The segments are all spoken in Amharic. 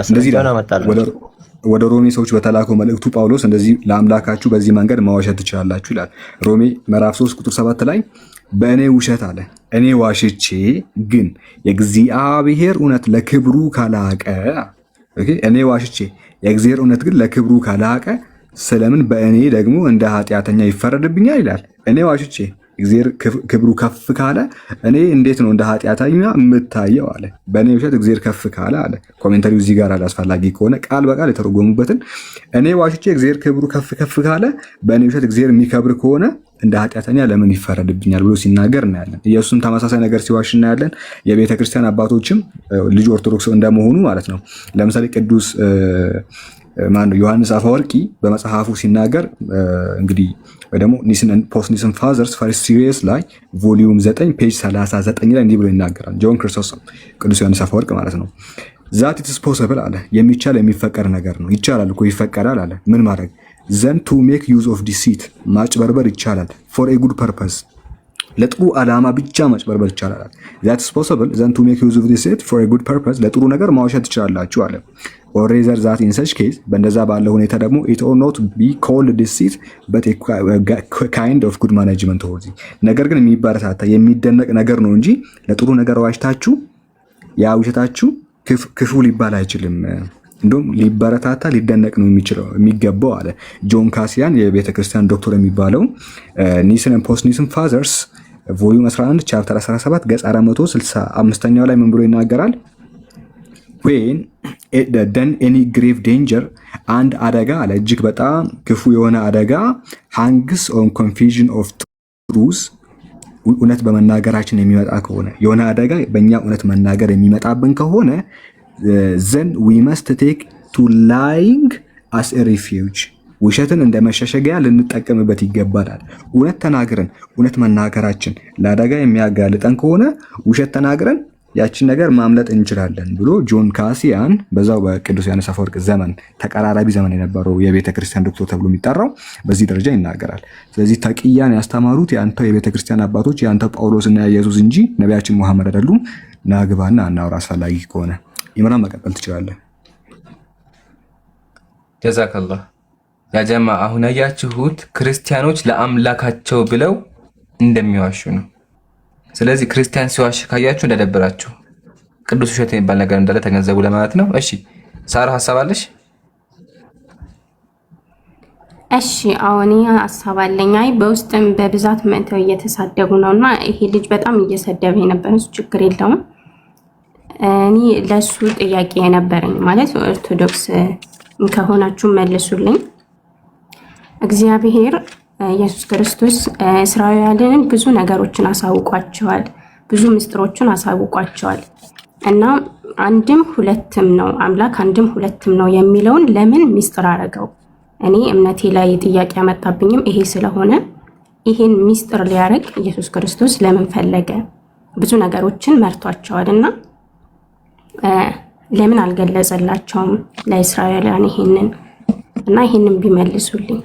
እንደዚህ ወደ ሮሜ ሰዎች በተላከው መልእክቱ ጳውሎስ እንደዚህ ለአምላካችሁ በዚህ መንገድ መዋሸት ትችላላችሁ ይላል። ሮሜ ምዕራፍ 3 ቁጥር 7 ላይ በእኔ ውሸት አለ እኔ ዋሽቼ ግን የእግዚአብሔር እውነት ለክብሩ ካላቀ እኔ ዋሽቼ የእግዚአብሔር እውነት ግን ለክብሩ ካላቀ ስለምን በእኔ ደግሞ እንደ ኃጢአተኛ ይፈረድብኛል ይላል። እኔ ዋሽቼ እግዚአብሔር ክብሩ ከፍ ካለ እኔ እንዴት ነው እንደ ኃጢአተኛ የምታየው አለ። በእኔ ውሸት እግዚአብሔር ከፍ ካለ አለ። ኮሜንታሪው እዚህ ጋር አስፈላጊ ከሆነ ቃል በቃል የተረጎሙበትን እኔ ዋሽቼ እግዚአብሔር ክብሩ ከፍ ካለ በእኔ ውሸት እግዚአብሔር የሚከብር ከሆነ እንደ ኃጢአተኛ ለምን ይፈረድብኛል ብሎ ሲናገር እናያለን። ኢየሱስም ተመሳሳይ ነገር ሲዋሽ እናያለን። የቤተ ክርስቲያን አባቶችም ልጅ ኦርቶዶክስ እንደመሆኑ ማለት ነው። ለምሳሌ ቅዱስ ዮሐንስ አፈወርቂ በመጽሐፉ ሲናገር እንግዲህ ወይ ደግሞ ፖስት ኒስን ፋዘርስ ፈርስት ሲሪየስ ላይ ቮሊዩም 9 ፔጅ 39 ላይ እንዲህ ብሎ ይናገራል። ጆን ክርስቶስም ቅዱስ ዮሐንስ አፈወርቅ ማለት ነው። ዛት ኢትስ ፖሲብል አለ የሚቻል የሚፈቀድ ነገር ነው። ይቻላል እኮ ይፈቀዳል አለ። ምን ማድረግ ዘን ቱ ሜክ ዩዝ ኦፍ ዲሲት ማጭበርበር ይቻላል። ፎር ኤ ጉድ ፐርፐስ ለጥሩ ዓላማ ብቻ ማጭበርበር ይቻላል። ዛት ኢስ ፖሲብል ዘን ቱ ሜክ ዩዝ ኦፍ ዲሲት ፎር ኤ ጉድ ፐርፐስ ለጥሩ ነገር ማውሸት ትችላላችሁ አለ። or rather that in such case በእንደዛ ባለ ሁኔታ ደግሞ it ought not be called deceit but a kind of good management towards it ነገር ግን የሚበረታታ የሚደነቅ ነገር ነው እንጂ ለጥሩ ነገር ዋሽታችሁ ያ ውሸታችሁ ክፉ ሊባል አይችልም። እንደውም ሊበረታታ ሊደነቅ ነው የሚገባው አለ ጆን ካሲያን የቤተ ክርስቲያን ዶክተር የሚባለው ኒስን ፖስት ኒስን ፋዘርስ ቮሊዩም 11 ቻፕተር 17 ገጽ 465ኛው ላይ ምን ብሎ ይናገራል? when then any grave danger and አደጋ አለ እጅግ በጣም ክፉ የሆነ አደጋ hangs on confusion of truth እውነት በመናገራችን የሚመጣ ከሆነ የሆነ አደጋ በእኛ እውነት መናገር የሚመጣብን ከሆነ then we must take to lying as a refuge ውሸትን እንደ መሸሸጊያ ልንጠቀምበት ይገባል። እውነት ተናግረን እውነት መናገራችን ለአደጋ የሚያጋልጠን ከሆነ ውሸት ተናግረን ያችን ነገር ማምለጥ እንችላለን ብሎ ጆን ካሲያን በዛው በቅዱስ ዮሐንስ አፈወርቅ ዘመን ተቀራራቢ ዘመን የነበረው የቤተ ክርስቲያን ዶክተር ተብሎ የሚጠራው በዚህ ደረጃ ይናገራል። ስለዚህ ተቂያን ያስተማሩት ያንተው የቤተ ክርስቲያን አባቶች ያንተው ጳውሎስና ኢየሱስ እንጂ ነቢያችን መሐመድ አይደሉም። ናግባና አናውራ አስፈላጊ ከሆነ ኢምራን መቀጠል ትችላለህ። ጀዛከላህ ያ ጀማ አሁን ያያችሁት ክርስቲያኖች ለአምላካቸው ብለው እንደሚዋሹ ነው። ስለዚህ ክርስቲያን ሲዋሽ ካያችሁ እንደደበራችሁ ቅዱስ ውሸት የሚባል ነገር እንዳለ ተገንዘቡ ለማለት ነው። እሺ ሳራ ሐሳብ አለሽ? እሺ አሁን ሐሳብ አለኝ። አይ በውስጥም በብዛት መተው እየተሳደቡ ነውና ይሄ ልጅ በጣም እየሰደበ የነበረው ችግር የለውም። እኔ ለሱ ጥያቄ የነበረኝ ማለት ኦርቶዶክስ ከሆናችሁ መልሱልኝ። እግዚአብሔር ኢየሱስ ክርስቶስ እስራኤላውያንን ብዙ ነገሮችን አሳውቋቸዋል፣ ብዙ ምስጢሮችን አሳውቋቸዋል እና አንድም ሁለትም ነው አምላክ አንድም ሁለትም ነው የሚለውን ለምን ምስጢር አደረገው? እኔ እምነቴ ላይ ጥያቄ ያመጣብኝም ይሄ ስለሆነ ይሄን ምስጢር ሊያደርግ ኢየሱስ ክርስቶስ ለምን ፈለገ? ብዙ ነገሮችን መርቷቸዋል እና ለምን አልገለጸላቸውም ለእስራኤላውያን ይሄንን እና ይሄንን ቢመልሱልኝ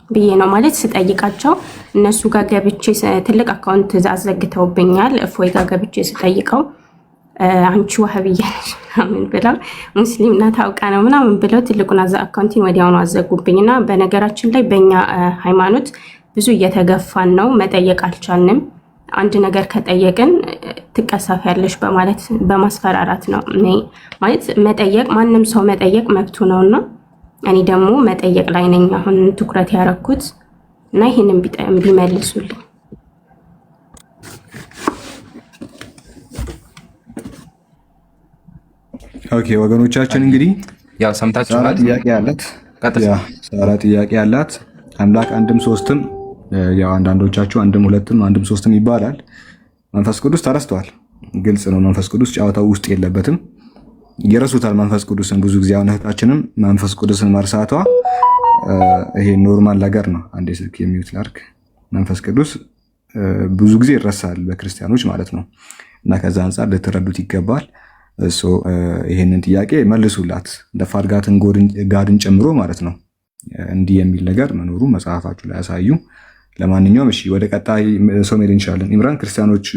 ብዬ ነው ማለት ስጠይቃቸው እነሱ ጋር ገብቼ ትልቅ አካውንት አዘግተውብኛል። እፎይ ጋር ገብቼ ስጠይቀው አንቺ ዋህብያ ነሽ ምናምን ብለው ሙስሊምና ታውቃ ነው ምናምን ብለው ትልቁን አካውንቲን ወዲያውኑ አዘጉብኝና በነገራችን ላይ በእኛ ሃይማኖት ብዙ እየተገፋን ነው፣ መጠየቅ አልቻልንም። አንድ ነገር ከጠየቅን ትቀሰፊያለሽ በማለት በማስፈራራት ነው ማለት መጠየቅ ማንም ሰው መጠየቅ መብቱ ነውና እኔ ደግሞ መጠየቅ ላይ ነኝ አሁን ትኩረት ያደረኩት እና ይሄንን ቢመልሱልኝ። ኦኬ ወገኖቻችን እንግዲህ ያው ሰምታችኋል። ሳራ ጥያቄ ያላት አምላክ አንድም ሶስትም ያው አንዳንዶቻችሁ አንድም ሁለትም አንድም ሶስትም ይባላል። መንፈስ ቅዱስ ተረስተዋል። ግልጽ ነው። መንፈስ ቅዱስ ጨዋታው ውስጥ የለበትም። ይረሱታል መንፈስ ቅዱስን ብዙ ጊዜ። አሁን እህታችንም መንፈስ ቅዱስን መርሳቷ ይሄ ኖርማል ነገር ነው። አንዴ ስልክ የሚውት ላድርግ። መንፈስ ቅዱስ ብዙ ጊዜ ይረሳል በክርስቲያኖች ማለት ነው እና ከዛ አንፃር ልትረዱት ይገባል። ይሄንን ጥያቄ መልሱላት ለፋርጋትን ጋድን ጨምሮ ማለት ነው። እንዲህ የሚል ነገር መኖሩ መጽሐፋችሁ ላይ ያሳዩ። ለማንኛውም እሺ ወደ ቀጣይ ሰው መሄድ እንችላለን። ኢምራን ክርስቲያኖች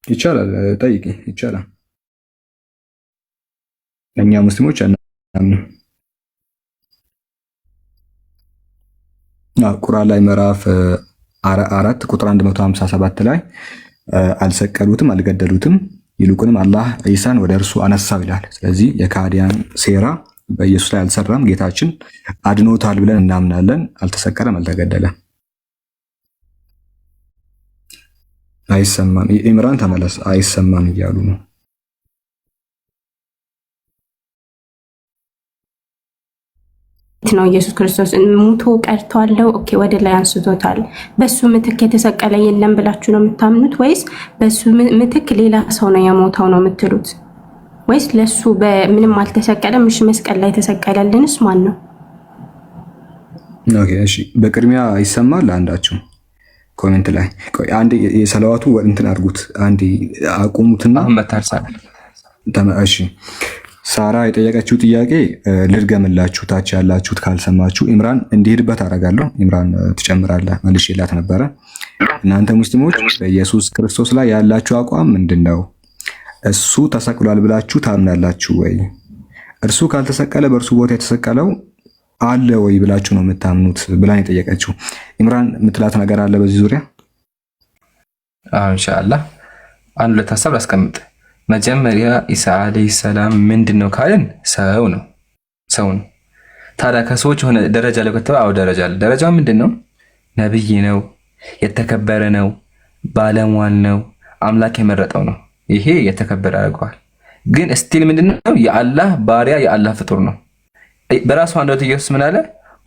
ይቻላል። ጠይቂ፣ ይቻላል። እኛ ሙስሊሞች አናምንም። ቁርአን ላይ ምዕራፍ 4 ቁጥር 157 ላይ አልሰቀሉትም፣ አልገደሉትም፣ ይልቁንም አላህ ዒሳን ወደ እርሱ አነሳው ይላል። ስለዚህ የካዲያን ሴራ በኢየሱስ ላይ አልሰራም፣ ጌታችን አድኖታል ብለን እናምናለን። አልተሰቀለም፣ አልተገደለም። አይሰማም። ኢምራን ተመለስ። አይሰማም እያሉ ነው። ነው ኢየሱስ ክርስቶስ ሙቶ ቀርቷለው። ኦኬ፣ ወደ ላይ አንስቶታል። በሱ ምትክ የተሰቀለ የለም ብላችሁ ነው የምታምኑት? ወይስ በሱ ምትክ ሌላ ሰው ነው የሞተው ነው የምትሉት? ወይስ ለሱ በምንም አልተሰቀለም? እሺ፣ መስቀል ላይ የተሰቀለልንስ ማን ነው? ኦኬ፣ እሺ። በቅድሚያ ይሰማል አንዳችሁ ኮሜንት ላይ ቆይ አንዴ የሰላዋቱ እንትን አድርጉት። አንዴ አቁሙትና እሺ። ሳራ የጠየቀችው ጥያቄ ልድገምላችሁ፣ ታች ያላችሁት ካልሰማችሁ። ኢምራን እንዲሄድበት አደርጋለሁ። ኢምራን ትጨምራለህ። መልሼላት ነበረ። እናንተ ሙስሊሞች በኢየሱስ ክርስቶስ ላይ ያላችሁ አቋም ምንድን ነው? እሱ ተሰቅሏል ብላችሁ ታምናላችሁ ወይ? እርሱ ካልተሰቀለ በእርሱ ቦታ የተሰቀለው አለ ወይ ብላችሁ ነው የምታምኑት ብላን የጠየቀችው። ኢምራን የምትላት ነገር አለ በዚህ ዙሪያ? ኢንሻአላህ አንድ ሁለት ሀሳብ ላስቀምጥ። መጀመሪያ ኢሳ አለይሂ ሰላም ምንድነው ካልን ሰው ነው። ታዲያ ከሰዎች የሆነ ደረጃ ላይ ከተባለ አው ደረጃ አለ። ደረጃው ምንድነው? ነብይ ነው፣ የተከበረ ነው፣ ባለሟል ነው፣ አምላክ የመረጠው ነው። ይሄ የተከበረ ያደርገዋል። ግን ስቲል ምንድነው? የአላህ ባሪያ፣ የአላህ ፍጡር ነው። በራሱ አንደበት ኢየሱስ ምን አለ?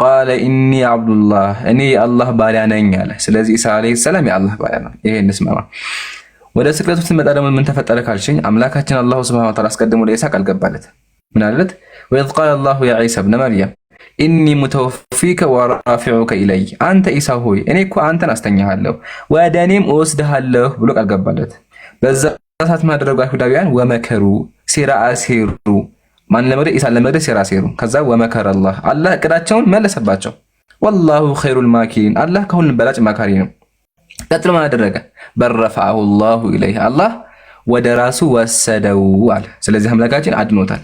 ቃለ ኢኒ አብዱላህ፣ እኔ የአላህ ባሪያ ነኝ አለ። ስለዚህ ኢሳ አለይሂ ሰላም የአላህ ባሪያ ነው። ይሄ እንስማማ። ወደ ስቅለቱ ስንመጣ ደግሞ ምን ተፈጠረ ካልሽኝ፣ አምላካችን አላሁ ሱብሓነሁ ወተዓላ አስቀድሞ ለኢሳ ቃል ገባለት። ምን አለለት? ወኢዝ ቃለ አላሁ ያ ዒሳ ብነ መርየም ኢኒ ሙተወፊከ ወራፊዑከ ኢለይ፣ አንተ ኢሳ ሆይ እኔ እኮ አንተን አስተኛሃለሁ ወደ እኔም እወስድሃለሁ ብሎ ቃል ገባለት። በዛ ሰዓት ማድረጉ አይሁዳውያን ወመከሩ፣ ሴራ አሴሩ። ማን ለመግደል? ኢሳን ለመግደል ሴራ አሴሩ። ከዛ ወመከረ አላህ፣ አላህ እቅዳቸውን መለሰባቸው። ወላሁ ኸይሩል ማኪሪን፣ አላህ ከሁሉም በላጭ መካሪ ነው። ቀጥሎ ምን አደረገ? በረፈዐሁ ላሁ ኢለይህ፣ አላህ ወደ ራሱ ወሰደው አለ። ስለዚህ አምላካችን አድኖታል።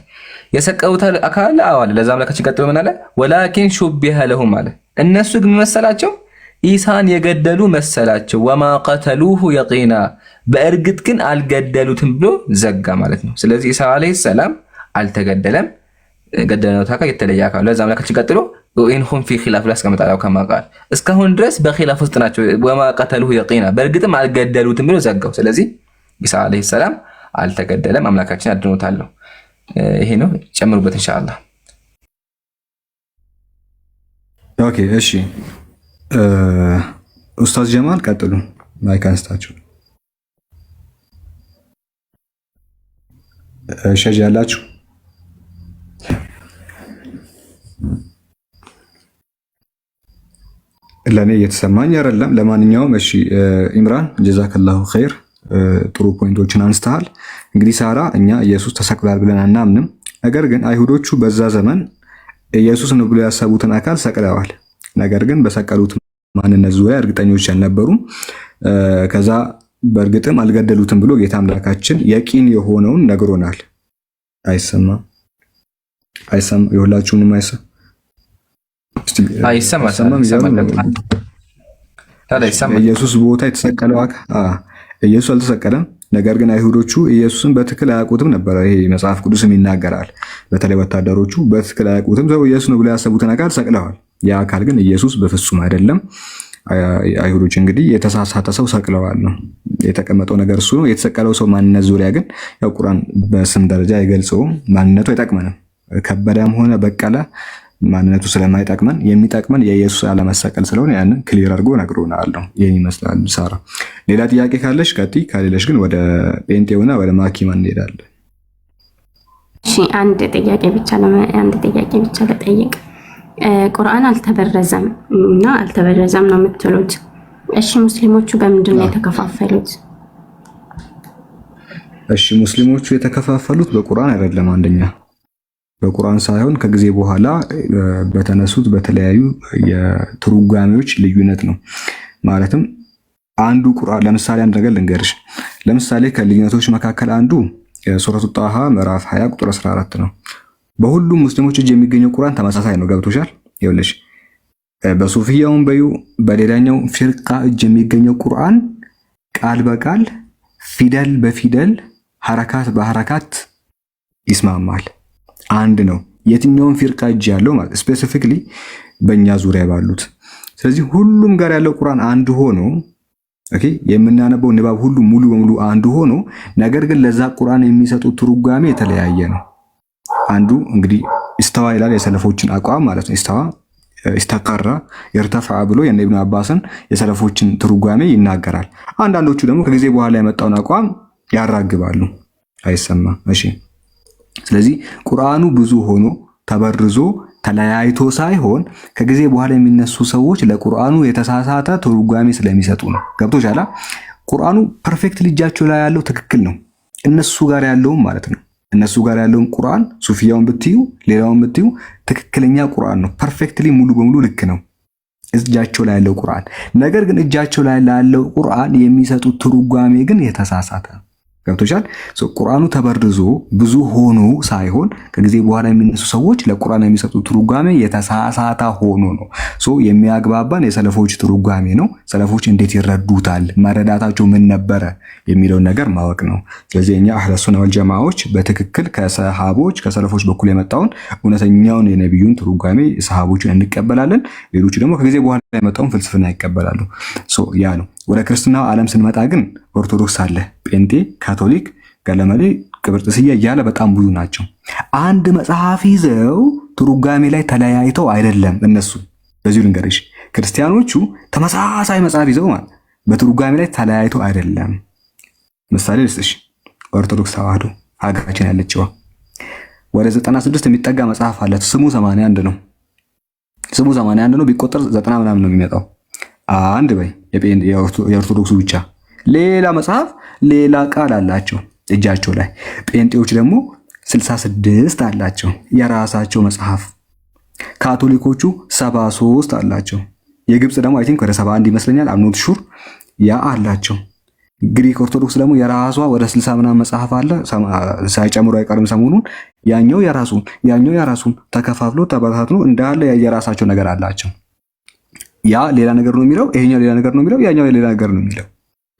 የሰቀሉት አካል አለ። ለዛ አምላካችን ቀጥሎ ምን አለ? ወላኪን ሹቢሀ ለሁም አለ። እነሱ ግን መሰላቸው ኢሳን የገደሉ መሰላቸው። ወማ ቀተሉሁ የቂና፣ በእርግጥ ግን አልገደሉትም ብሎ ዘጋ ማለት ነው። ስለዚህ ኢሳ አለይሂ ሰላም አልተገደለም። ገደለው ታካ የተለየ አካል። ለዛ አምላካችን ቀጥሎ ኢንሁም ፊ ኺላፍ ላስቀምጣለው ከማቃል እስካሁን ድረስ በኺላፍ ውስጥ ናቸው። ወማ ቀተሉሁ የቂና፣ በእርግጥም አልገደሉትም ብሎ ዘጋው። ስለዚህ ኢሳ አለይሂ ሰላም አልተገደለም፣ አምላካችን አድኖታል። ይሄ ነው። ጨምሩበት ኢንሻአላህ። ኦኬ፣ እሺ። ኡስታዝ ጀማል ቀጥሉ። ማይክ አንስታችሁ ሸጅ ያላችሁ ለኔ እየተሰማኝ አይደለም። ለማንኛውም እሺ፣ ኢምራን ጀዛከላሁ ኸይር፣ ጥሩ ፖይንቶችን አንስተሃል። እንግዲህ ሳራ እኛ ኢየሱስ ተሰቅሏል ብለን አናምንም። ነገር ግን አይሁዶቹ በዛ ዘመን ኢየሱስ ነው ብሎ ያሰቡትን አካል ሰቅለዋል። ነገር ግን በሰቀሉት ማንነት ዙሪያ እርግጠኞች አልነበሩም። ከዛ በእርግጥም አልገደሉትም ብሎ ጌታ አምላካችን የቂን የሆነውን ነግሮናል። አይሰማም? የሁላችሁንም ኢየሱስ ቦታ የተሰቀለው አካል ኢየሱስ አልተሰቀለም። ነገር ግን አይሁዶቹ ኢየሱስን በትክክል አያውቁትም ነበር። ይሄ መጽሐፍ ቅዱስም ይናገራል። በተለይ ወታደሮቹ በትክክል አያውቁትም። ሰው ኢየሱስ ነው ብሎ ያሰቡትን አካል ሰቅለዋል። ያ አካል ግን ኢየሱስ በፍጹም አይደለም። አይሁዶች እንግዲህ የተሳሳተ ሰው ሰቅለዋል ነው የተቀመጠው ነገር እሱ ነው። የተሰቀለው ሰው ማንነት ዙሪያ ግን ያው ቁርአን በስም ደረጃ አይገልጸውም። ማንነቱ አይጠቅመንም። ከበደም ሆነ በቀለ ማንነቱ ስለማይጠቅመን የሚጠቅመን የኢየሱስ አለመሰቀል ስለሆነ ያንን ክሊር አድርጎ ነግሮናል ነው። ይሄን ይመስላል። ሳራ ሌላ ጥያቄ ካለሽ ቀጥይ፣ ከሌለሽ ግን ወደ ጴንጤውና ወደ ማኪማ እንሄዳለን። እሺ፣ አንድ ጥያቄ ብቻ ልጠይቅ። ቁርአን አልተበረዘም እና አልተበረዘም ነው የምትሉት። እሺ፣ ሙስሊሞቹ በምንድን ነው የተከፋፈሉት? እሺ፣ ሙስሊሞቹ የተከፋፈሉት በቁርአን አይደለም። አንደኛ በቁርአን ሳይሆን ከጊዜ በኋላ በተነሱት በተለያዩ የትርጓሜዎች ልዩነት ነው። ማለትም አንዱ ቁርአን ለምሳሌ አንድ ነገር ልንገርሽ። ለምሳሌ ከልዩነቶች መካከል አንዱ ሱረቱ ጣሃ ምዕራፍ 20 ቁጥር 14 ነው። በሁሉም ሙስሊሞች እጅ የሚገኘው ቁርአን ተመሳሳይ ነው። ገብቶሻል? ይኸውልሽ በሱፊያውም በዩ በሌላኛው ፊርቃ እጅ የሚገኘው ቁርአን ቃል በቃል ፊደል በፊደል ሐረካት በሐረካት ይስማማል፣ አንድ ነው። የትኛውም ፊርቃ እጅ ያለው ማለት ስፔሲፊክሊ በእኛ ዙሪያ ባሉት። ስለዚህ ሁሉም ጋር ያለው ቁርአን አንድ ሆኖ ኦኬ፣ የምናነበው ንባብ ሁሉ ሙሉ በሙሉ አንድ ሆኖ ነገር ግን ለዛ ቁርአን የሚሰጡት ትርጓሜ የተለያየ ነው። አንዱ እንግዲህ ኢስተዋ ይላል የሰለፎችን አቋም ማለት ነው። ኢስተዋ ኢስተቀራ ይርተፈዓ ብሎ የነ ኢብኑ አባስን የሰለፎችን ትርጓሜ ይናገራል። አንዳንዶቹ ደግሞ ከጊዜ በኋላ የመጣውን አቋም ያራግባሉ። አይሰማም። እሺ፣ ስለዚህ ቁርአኑ ብዙ ሆኖ ተበርዞ ተለያይቶ ሳይሆን ከጊዜ በኋላ የሚነሱ ሰዎች ለቁርአኑ የተሳሳተ ትርጓሜ ስለሚሰጡ ነው። ገብቶሻል? ቁርአኑ ፐርፌክት ልጃቸው ላይ ያለው ትክክል ነው፣ እነሱ ጋር ያለውም ማለት ነው። እነሱ ጋር ያለውን ቁርአን ሱፊያውን ብትዩ ሌላውን ብትዩ ትክክለኛ ቁርአን ነው። ፐርፌክትሊ ሙሉ በሙሉ ልክ ነው እጃቸው ላይ ያለው ቁርአን። ነገር ግን እጃቸው ላይ ያለው ቁርአን የሚሰጡት ትርጓሜ ግን የተሳሳተ ነው። ገብቶሻል? ቁርአኑ ተበርዞ ብዙ ሆኖ ሳይሆን ከጊዜ በኋላ የሚነሱ ሰዎች ለቁርአን የሚሰጡት ትርጓሜ የተሳሳተ ሆኖ ነው። የሚያግባባን የሰለፎች ትርጓሜ ነው። ሰለፎች እንዴት ይረዱታል፣ መረዳታቸው ምን ነበረ የሚለውን ነገር ማወቅ ነው። ስለዚህ እኛ አህለ ሱና ወል ጀማዓዎች በትክክል ከሰሃቦች ከሰለፎች በኩል የመጣውን እውነተኛውን የነብዩን ትርጓሜ ሰሃቦችን እንቀበላለን። ሌሎቹ ደግሞ ከጊዜ በኋላ የመጣውን ፍልስፍና ይቀበላሉ። ያ ነው። ወደ ክርስትናው ዓለም ስንመጣ ግን ኦርቶዶክስ አለ፣ ጴንጤ፣ ካቶሊክ፣ ገለመሌ፣ ቅብርጥስያ እያለ በጣም ብዙ ናቸው። አንድ መጽሐፍ ይዘው ትርጓሜ ላይ ተለያይተው አይደለም እነሱ። በዚሁ ልንገርሽ፣ ክርስቲያኖቹ ተመሳሳይ መጽሐፍ ይዘው ማለት በትርጓሜ ላይ ተለያይተው አይደለም። ምሳሌ ልስጥሽ። ኦርቶዶክስ ተዋህዶ ሀገራችን ያለችዋ ወደ 96 የሚጠጋ መጽሐፍ አላት። ስሙ 81 ነው። ስሙ 81 ነው። ቢቆጠር 90 ምናምን ነው የሚመጣው። አንድ በይ የኦርቶዶክሱ ብቻ። ሌላ መጽሐፍ ሌላ ቃል አላቸው እጃቸው ላይ። ጴንጤዎች ደግሞ 66 አላቸው የራሳቸው መጽሐፍ። ካቶሊኮቹ 73 አላቸው። የግብፅ ደግሞ አይ ቲንክ ወደ 71 ይመስለኛል፣ አም ኖት ሹር ያ አላቸው። ግሪክ ኦርቶዶክስ ደግሞ የራሷ ወደ 60 ምናምን መጽሐፍ አለ፣ ሳይጨምሩ አይቀርም ሰሞኑን። ያኛው የራሱን ተከፋፍሎ ተበታትኖ እንዳለ የራሳቸው ነገር አላቸው። ያ ሌላ ነገር ነው የሚለው፣ ይሄኛው ሌላ ነገር ነው የሚለው፣ ያኛው ሌላ ነገር ነው የሚለው።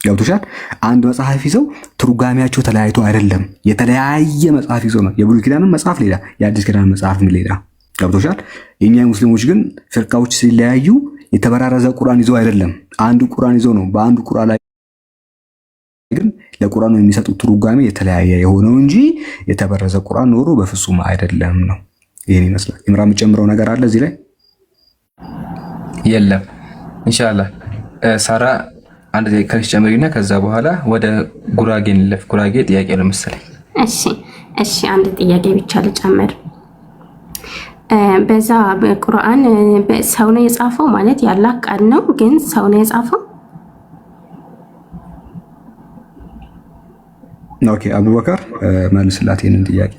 ገብቶሻል? አንድ መጽሐፍ ይዘው ትርጓሜያቸው ተለያይቶ አይደለም፣ የተለያየ መጽሐፍ ይዘው ነው። የብሉይ ኪዳንም መጽሐፍ ሌላ፣ የአዲስ ኪዳን መጽሐፍ ሌላ። ገብቶሻል? የኛ ሙስሊሞች ግን ፍርቃዎች ሲለያዩ የተበራረዘ ቁርአን ይዘው አይደለም፣ አንድ ቁርአን ይዘው ነው። በአንዱ ቁርአን ላይ ግን ለቁርአኑ የሚሰጡት ትርጓሜ የተለያየ የሆነው እንጂ የተበረዘ ቁርአን ኖሮ በፍጹም አይደለም ነው። ይሄን ይመስላል። ኢምራን የምጨምረው ነገር አለ እዚህ ላይ? የለም። ኢንሻአላህ ሳራ አንድ ደቂቃ ጨምሪና ከዛ በኋላ ወደ ጉራጌ እንለፍ። ጉራጌ ጥያቄ ነው መሰለኝ። እሺ አንድ ጥያቄ ብቻ ልጨምር። በዛ በቁርአን ሰው ነው የጻፈው ማለት ያላህ ቃል ነው፣ ግን ሰው ነው የጻፈው? ኦኬ አቡበከር መልስላት ይሄንን ጥያቄ።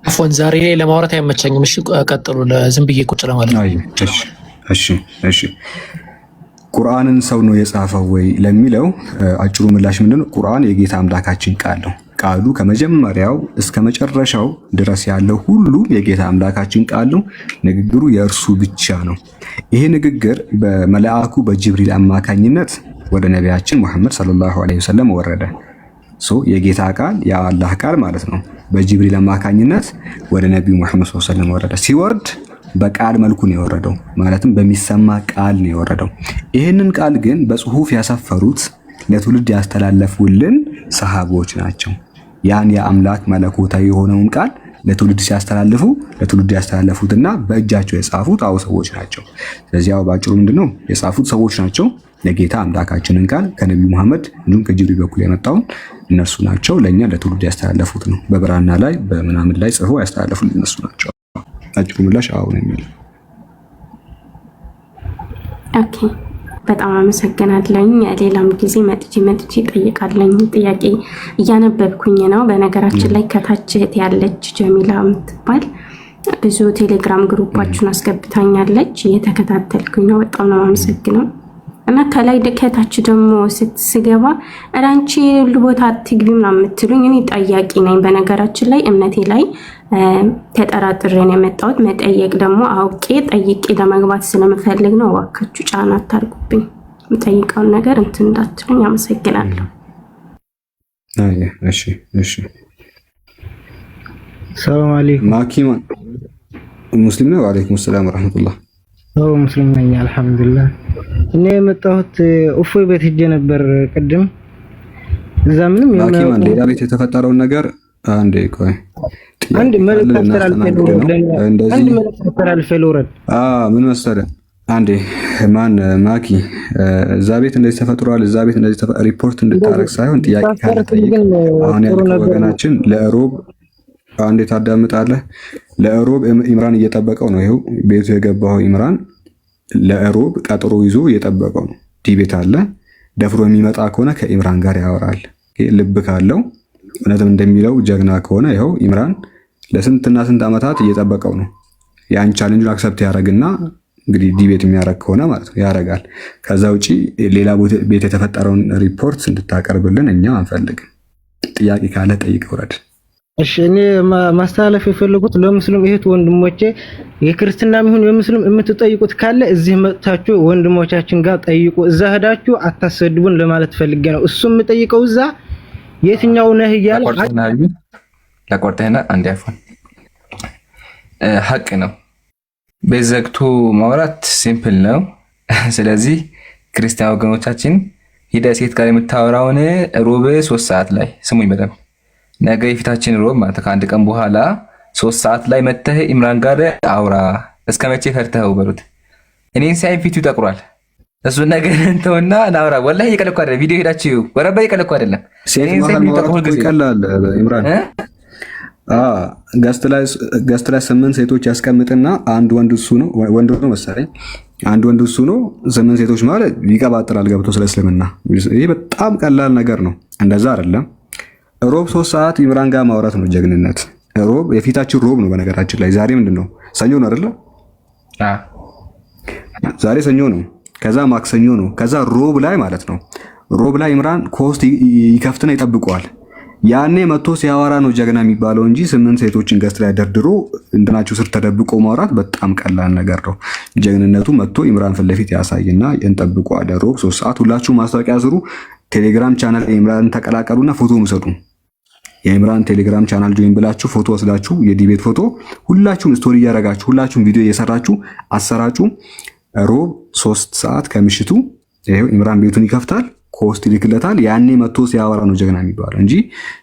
አፎን ዛሬ ላይ ለማውራት አይመቸኝም። እሺ ቀጥሉ። ዝም ብዬ ቁጭ ለማለት ነው። እሺ ቁርአንን ሰው ነው የጻፈው ወይ ለሚለው አጭሩ ምላሽ ምንድነው? ቁርአን የጌታ አምላካችን ቃል ነው። ቃሉ ከመጀመሪያው እስከ መጨረሻው ድረስ ያለው ሁሉ የጌታ አምላካችን ቃል ነው። ንግግሩ የእርሱ ብቻ ነው። ይሄ ንግግር በመልአኩ በጅብሪል አማካኝነት ወደ ነቢያችን መሐመድ ሰለላሁ ዐለይሂ ወሰለም ወረደ። የጌታ ቃል የአላህ ቃል ማለት ነው። በጅብሪል አማካኝነት ወደ ነቢዩ መሐመድ ሰለላሁ ዐለይሂ ወሰለም ወረደ። ሲወርድ በቃል መልኩ ነው የወረደው፣ ማለትም በሚሰማ ቃል ነው የወረደው። ይህንን ቃል ግን በጽሁፍ ያሰፈሩት ለትውልድ ያስተላለፉልን ሰሃቦች ናቸው። ያን የአምላክ መለኮታዊ የሆነውን ቃል ለትውልድ ሲያስተላልፉ ለትውልድ ያስተላለፉትና በእጃቸው የጻፉት ሰዎች ናቸው። ስለዚህ ባጭሩ ምንድነው የጻፉት ሰዎች ናቸው። ለጌታ አምላካችንን ቃል ከነቢዩ መሐመድ እንዲሁም ከጅብሪል በኩል የመጣውን እነሱ ናቸው። ለኛ ለትውልድ ያስተላለፉት ነው። በብራና ላይ በምናምን ላይ ጽፎ ያስተላለፉት እነሱ ናቸው። አጭሩ ምላሽ ነው የሚለው። ኦኬ በጣም አመሰግናለሁ። ሌላም ጊዜ መጥቼ ጠይቃለሁ። ጥያቄ እያነበብኩኝ ነው። በነገራችን ላይ ከታች ያለች ጀሚላ የምትባል ብዙ ቴሌግራም ግሩፓችሁን አስገብታኛለች። እየተከታተልኩኝ ነው። በጣም ነው አመሰግነው። እና ከላይ ከታች ደግሞ ስትስገባ አንቺ ሁሉ ቦታ አትግቢ ምናምን የምትሉኝ እኔ ጠያቂ ነኝ። በነገራችን ላይ እምነቴ ላይ ተጠራጥሬ ነው የመጣሁት። መጠየቅ ደግሞ አውቄ ጠይቄ ለመግባት ስለምፈልግ ነው። እባካችሁ ጫና አታርጉብኝ። የምጠይቀውን ነገር እንትን እንዳትሉኝ። አመሰግናለሁ። እሺ እሺ። ሰላም አለይኩም። ማኪማ ሙስሊም ነው? ወአለይኩም ሰላም ወራህመቱላህ። አዎ ሙስሊም ነኝ አልሐምዱሊላህ። እኔ የመጣሁት እፎይ ቤት ሄጄ ነበር ቅድም። እዛ ምንም ማኪማ ሌላ ቤት የተፈጠረውን ነገር አንዴ ቆይ አንድ መልእክት አስተላልፌ ልውረድ። ምን መሰለህ አንዴ ማኪ እዛ ቤት እንደዚህ ተፈጥሯል፣ እዛ ቤት እንደዚህ ሪፖርት እንድታረግ ሳይሆን ጥያቄ ካለ ጠይቅ። አሁን ያለው ወገናችን ለሮብ አንዴ ታዳምጣለህ። ለሮብ ኢምራን እየጠበቀው ነው። ይሄው ቤቱ የገባው ኢምራን ለሮብ ቀጠሮ ይዞ እየጠበቀው ነው። ዲቤት አለ። ደፍሮ የሚመጣ ከሆነ ከኢምራን ጋር ያወራል። ልብ ካለው እውነትም እንደሚለው ጀግና ከሆነ ይኸው ኢምራን ለስንትና ስንት ዓመታት እየጠበቀው ነው። ያን ቻሌንጁን አክሰፕት ያደርግና እንግዲህ ዲቤት የሚያደርግ ከሆነ ማለት ነው ያደርጋል። ከዛ ውጪ ሌላ ቤት የተፈጠረውን ሪፖርት እንድታቀርብልን እኛ አንፈልግም። ጥያቄ ካለ ጠይቅ ውረድ። እሺ እኔ ማስተላለፍ የፈለጉት ለሙስሊም እህት ወንድሞቼ የክርስትናም ይሁን የሙስሊም የምትጠይቁት ካለ እዚህ መጥታችሁ ወንድሞቻችን ጋር ጠይቁ። እዛ ሄዳችሁ አታሰድቡን ለማለት ፈልጌ ነው። እሱም የምጠይቀው እዛ የትኛው ነህ እያለ ለቆርጠህና አንድ ያፎን ሐቅ ነው። በዘግቶ ማውራት ሲምፕል ነው። ስለዚህ ክርስቲያን ወገኖቻችን ሂደ ሴት ጋር የምታወራውን ሮብ 3 ሰዓት ላይ ስሙኝ በደምብ ነገ የፊታችን ሮብ ማለት ከአንድ ቀን በኋላ 3 ሰዓት ላይ መተህ ኢምራን ጋር አውራ። እስከ መቼ ፈርተኸው በሉት። እኔን ሳይ ፊቱ ይጠቁራል። እሱ ነገር እንተውና ናውራ። ወላሂ እየቀለድኩ አይደለም። ቪዲዮ ሄዳችሁ ወረባ እየቀለድኩ አይደለም። እኔን ሳይ ፊቱ ይጠቁራል። ይቀላል ኢምራን ገስት ላይ 8 ሴቶች ያስቀምጥና አንድ ወንድ እሱ ነው ወንድ ነው መሰለኝ። አንድ ወንድ እሱ ነው 8 ሴቶች ማለት ይቀባጥራል ገብቶ ስለ እስልምና። ይሄ በጣም ቀላል ነገር ነው። እንደዛ አይደለም። ሮብ 3 ሰዓት ኢምራን ጋር ማውራት ነው ጀግንነት። ሮብ የፊታችን ሮብ ነው። በነገራችን ላይ ዛሬ ምንድነው? ሰኞ ነው አይደለ? ዛሬ ሰኞ ነው። ከዛ ማክሰኞ ነው። ከዛ ሮብ ላይ ማለት ነው። ሮብ ላይ ኢምራን ኮስት ይከፍትና ይጠብቀዋል። ያኔ መጥቶ ሲያወራ ነው ጀግና የሚባለው እንጂ 8 ሴቶችን ገስት ላይ ደርድሮ እንትናችሁ ስር ተደብቆ ማውራት በጣም ቀላል ነገር ነው። ጀግንነቱ መጥቶ ኢምራን ፊት ለፊት ያሳይና እንጠብቀዋለን። ሮብ 3 ሰዓት ሁላችሁ ማስታወቂያ ስሩ። ቴሌግራም ቻናል ኢምራን ተቀላቀሉና ፎቶ ምሰጡ። የኢምራን ቴሌግራም ቻናል ጆይን ብላችሁ ፎቶ ወስዳችሁ የዲቤት ፎቶ ሁላችሁም ስቶሪ እያደረጋችሁ ሁላችሁም ቪዲዮ እየሰራችሁ አሰራጩ። ሮብ 3 ሰዓት ከምሽቱ ይሄው ኢምራን ቤቱን ይከፍታል፣ ኮስት ይልክለታል። ያኔ መጥቶ ሲያወራ ነው ጀግና የሚባለው እንጂ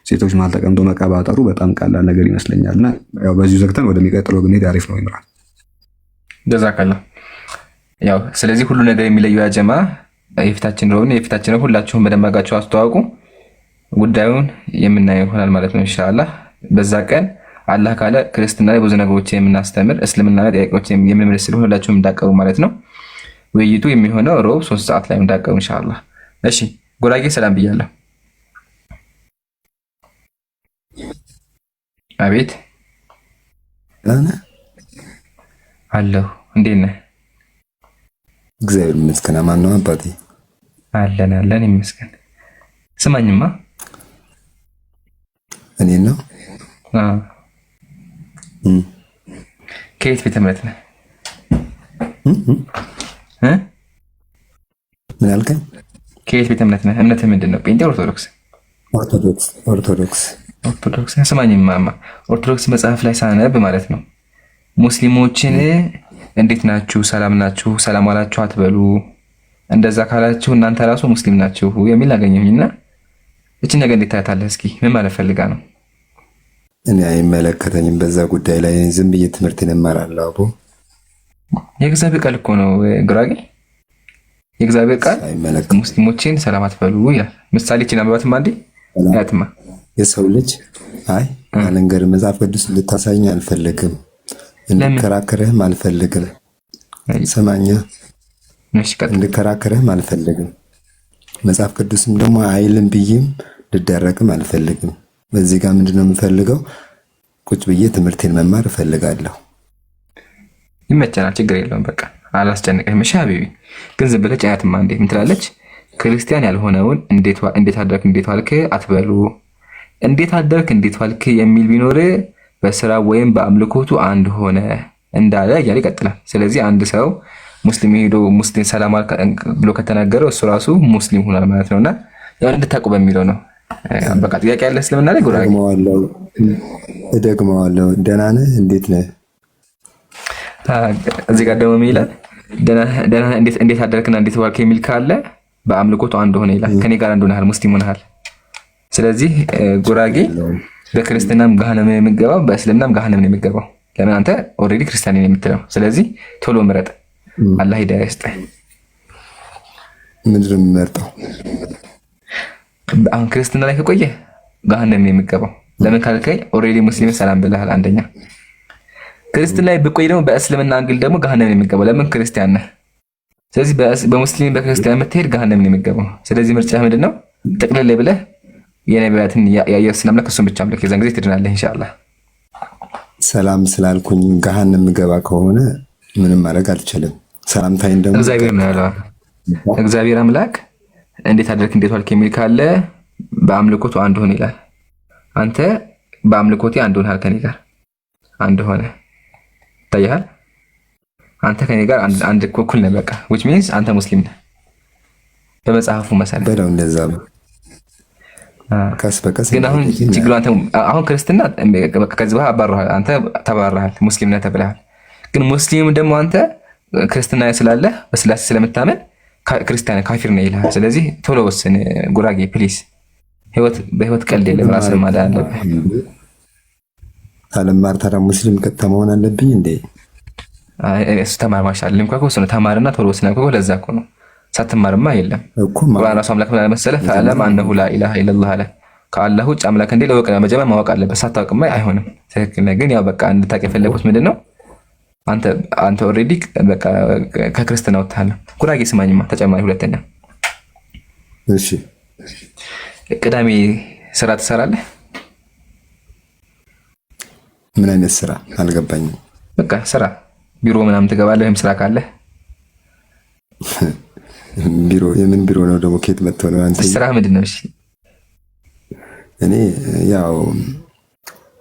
ሴቶች መሀል ተቀምጦ መቀባጠሩ በጣም ቀላል ነገር ይመስለኛልና ያው በዚሁ ዘግተን ወደሚቀጥለው ብንሄድ አሪፍ ነው። ኢምራን ጀዛከላ። ያው ስለዚህ ሁሉ ነገር የሚለየው ያጀማ የፊታችን ሮብ ነው። የፊታችን ሁላችሁም በደማጋችሁ አስተዋውቁ። ጉዳዩን የምናየው ይሆናል ማለት ነው ኢንሻአላህ። በዛ ቀን አላህ ካለ ክርስትና ላይ ብዙ ነገሮች የምናስተምር እስልምና ላይ ጥያቄዎች የምንመልስ ስለሆነ ሁላችሁም እንዳቀሩ ማለት ነው። ውይይቱ የሚሆነው ሮብ 3 ሰዓት ላይ እንዳቀሩ ኢንሻአላህ። እሺ ጎራጌ ሰላም ብያለሁ። አቤት አለሁ። እንዴት ነህ? እግዚአብሔር ይመስገን። ማን ነው አባቴ? አለን ይመስገን። ስማኝማ እኔ ነው ከየት ቤተ እምነት ነህ? ምን አልከኝ? ከየት ቤተ እምነት ነህ? እምነትህ ምንድን ነው? ጴንጤ ኦርቶዶክስ? ኦርቶዶክስ። ስማኝማ ኦርቶዶክስ መጽሐፍ ላይ ሳነብ ማለት ነው ሙስሊሞችን እንዴት ናችሁ፣ ሰላም ናችሁ፣ ሰላም አላችሁ አትበሉ፣ እንደዛ ካላችሁ እናንተ ራሱ ሙስሊም ናችሁ የሚል አገኘሁኝና እቺ ነገር እንዴት ታያታለህ? እስኪ ምን ማለት ፈልጋ ነው? እኔ አይመለከተኝም በዛ ጉዳይ ላይ ዝም ብዬ ትምህርቴን እማራለሁ። አቦ የእግዚአብሔር ቃል እኮ ነው ጉራጌ። የእግዚአብሔር ቃል ሙስሊሞችን ሰላም አትበሉ ይላል። ምሳሌ እቺን አንብባትማ እንዴ ያትማ የሰው ልጅ አይ አለንገር መጽሐፍ ቅዱስ ልታሳየኝ አልፈልግም፣ እንከራከርህም አልፈልግም። ሰማኛ እንከራከርህም አልፈልግም። መጽሐፍ ቅዱስም ደግሞ አይልም ብዬም ልደረግም አልፈልግም። በዚህ ጋር ምንድነው የምፈልገው? ቁጭ ብዬ ትምህርቴን መማር እፈልጋለሁ። ይመቸናል፣ ችግር የለውም። በቃ አላስጨንቅህም። እሺ ሀቢቢ ግን ዝም ብለህ ጫያትማ እንዴ ምን ትላለች? ክርስቲያን ያልሆነውን እንዴት አደርክ እንዴት ዋልክ አትበሉ። እንዴት አደርክ እንዴት ዋልክ የሚል ቢኖር በስራ ወይም በአምልኮቱ አንድ ሆነ እንዳለ እያለ ይቀጥላል። ስለዚህ አንድ ሰው ሙስሊም ሄዶ ሙስሊም ሰላም ብሎ ከተናገረው እሱ ራሱ ሙስሊም ሆኗል ማለት ነውና ያው እንድታውቁ በሚለው ነው። በቃ ጥያቄ ያለ እስልምና ላይ ጉራጌ እደግመዋለሁ። ደህና ነህ እንዴት ነህ? እዚህ ጋር ደግሞ ይላል ደህና እንዴት አደረክና እንዴት ዋልክ የሚል ካለ በአምልኮቱ አንድ ሆነ ይላል። ከኔ ጋር አንድ ሆነሃል፣ ሙስሊም ሆነሃል። ስለዚህ ጉራጌ በክርስትናም ገሃነም ነው የሚገባው፣ በእስልምናም ገሃነም ነው የሚገባው። ለምን አንተ ኦልሬዲ ክርስቲያን ነኝ የምትለው። ስለዚህ ቶሎ ምረጥ፣ አላህ ሂዳያ ይስጥህ። ምንድን ነው የምመርጠው? አሁን ክርስትና ላይ ከቆየ ገሃነም ነው የሚገባው። ለምን ካልከኝ ኦልሬዲ ሙስሊም ሰላም ብለሃል። አንደኛ ክርስትና ላይ ብቆይ ደግሞ በእስልምና አንግል ደግሞ ገሃነም ነው የሚገባው። ለምን ክርስቲያን ነህ። ስለዚህ በሙስሊም በክርስቲያን የምትሄድ ገሃነም ነው የሚገባው። ስለዚህ ምርጫ ምንድነው? ጥቅልል ብለህ የነቢያትን ያየው ስለምለክ እሱን ብቻ አምልክ። የዛን ጊዜ ትድናለህ ኢንሻአላህ። ሰላም ስላልኩኝ ገሃነም የምገባ ከሆነ ምንም ማድረግ አልችልም። ሰላምታይን ደግሞ እግዚአብሔር ነው ያለው። እግዚአብሔር አምላክ እንዴት አደረክ እንዴት ዋልክ የሚል ካለ በአምልኮቱ አንድ ሆነ ይላል። አንተ በአምልኮቴ አንድ ሆነሃል፣ ከኔ ጋር አንድ ሆነ ታያል። አንተ ከኔ ጋር አንድ እኩል ነህ በቃ which means አንተ ሙስሊም ነህ በመጽሐፉ መሰረት በለው። እንደዛ ነው ቀስ በቀስ ግን አሁን ችግሩ አንተ አሁን ክርስትና በቃ ከዚህ በኋላ አባረሃል፣ አንተ ተባረሃል፣ ሙስሊም ነህ ተብለሃል። ግን ሙስሊም ደግሞ አንተ ክርስትና ስላለ በስላሴ ስለምታመን ክርስቲያን ካፊር ነህ ይልሃል። ስለዚህ ቶሎ ወስን ጉራጌ ፕሊዝ። በህይወት ቀልድ የለም፣ ራስን ማዳን አለብህ። ሳልማር ታዲያ ሙስሊም ቀጥታ መሆን አለብኝ እንዴ? እሱ ተማር ማሻል ልምኳ እኮ ነው። ተማርና ቶሎ ወስን እኮ ለዛ እኮ ነው። ሳትማርማ የለም እኮ ቁርአን ራሱ አምላክ ምን መሰለህ? ፈአለም አነሁ ላ ኢላሃ ኢለላህ አለ። ከአላህ ውጭ አምላክ እንዴ ለወቅ መጀመሪያ ማወቅ አለበት። ሳታውቅማ አይሆንም። ትክክል ነህ። ግን ያው በቃ እንድታውቅ የፈለኩት ምንድነው አንተ ኦልሬዲ በቃ ከክርስትና ወጥተሃል። ጉራጌ ስማኝማ ተጨማሪ ሁለተኛ። እሺ ቅዳሜ ስራ ትሰራለህ? ምን አይነት ስራ አልገባኝም። በቃ ስራ ቢሮ ምናምን ትገባለህ ወይም ስራ ካለ? ቢሮ የምን ቢሮ ነው ደግሞ? ከየት መጥተው ነው አንተ? ስራ ምንድን ነው? እሺ እኔ ያው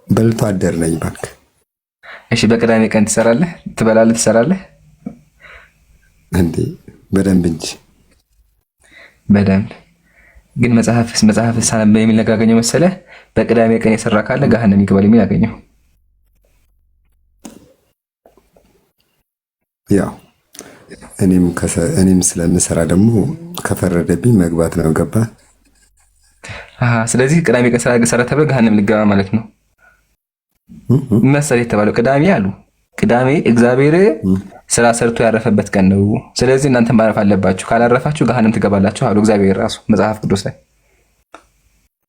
በልቶ አደር ነኝ እባክህ። እሺ በቅዳሜ ቀን ትሰራለህ? ትበላለህ? ትሰራለህ እንዴ? በደንብ እንጂ በደንብ። ግን መጽሐፍ ሳነብ የሚል ነገር አገኘው መሰለህ? በቅዳሜ ቀን የሰራ ካለ ገሃነም ይገባል የሚል አገኘው። ያው እኔም ስለምሰራ ደግሞ ከፈረደብኝ መግባት ነው። ገባ? ስለዚህ ቅዳሜ ቀን ሰራ ተብሎ ገሃነም ልገባ ማለት ነው መሰለህ የተባለው። ቅዳሜ አሉ ቅዳሜ እግዚአብሔር ስራ ሰርቶ ያረፈበት ቀን ነው። ስለዚህ እናንተ ማረፍ አለባችሁ፣ ካላረፋችሁ ገሃነም ትገባላችሁ አሉ እግዚአብሔር ራሱ መጽሐፍ ቅዱስ ላይ።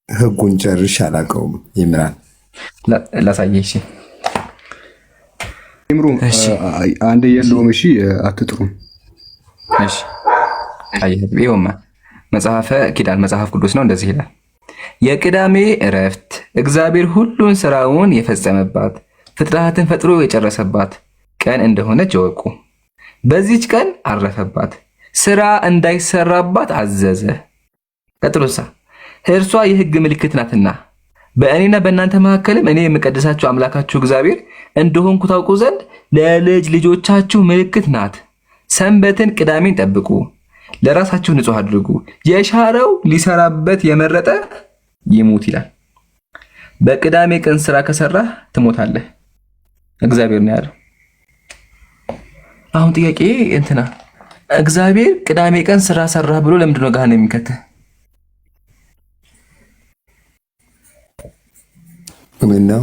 ህጉን ጨርሼ አላውቀውም። ይምራን ላሳየህ። እሺ ይምሩ አንድ የለውም። እሺ አትጥሩም። እሺ ይኸውማ መጽሐፈ ኪዳን መጽሐፍ ቅዱስ ነው። እንደዚህ ይላል፣ የቅዳሜ እረፍት እግዚአብሔር ሁሉን ስራውን የፈጸመባት ፍጥረታትን ፈጥሮ የጨረሰባት ቀን እንደሆነች እወቁ። በዚች ቀን አረፈባት፣ ስራ እንዳይሰራባት አዘዘ። ቀጥሎሳ እርሷ የሕግ ምልክት ናትና በእኔና በእናንተ መካከልም እኔ የምቀድሳችሁ አምላካችሁ እግዚአብሔር እንደሆንኩ ታውቁ ዘንድ ለልጅ ልጆቻችሁ ምልክት ናት። ሰንበትን ቅዳሜን ጠብቁ፣ ለራሳችሁ ንጹሕ አድርጉ። የሻረው ሊሰራበት የመረጠ ይሙት ይላል። በቅዳሜ ቀን ስራ ከሰራህ ትሞታለህ፣ እግዚአብሔር ነው ያለው። አሁን ጥያቄ እንትና እግዚአብሔር ቅዳሜ ቀን ስራ ሰራህ ብሎ ለምንድን ነው ገሃነም የሚከተህ? ምን ነው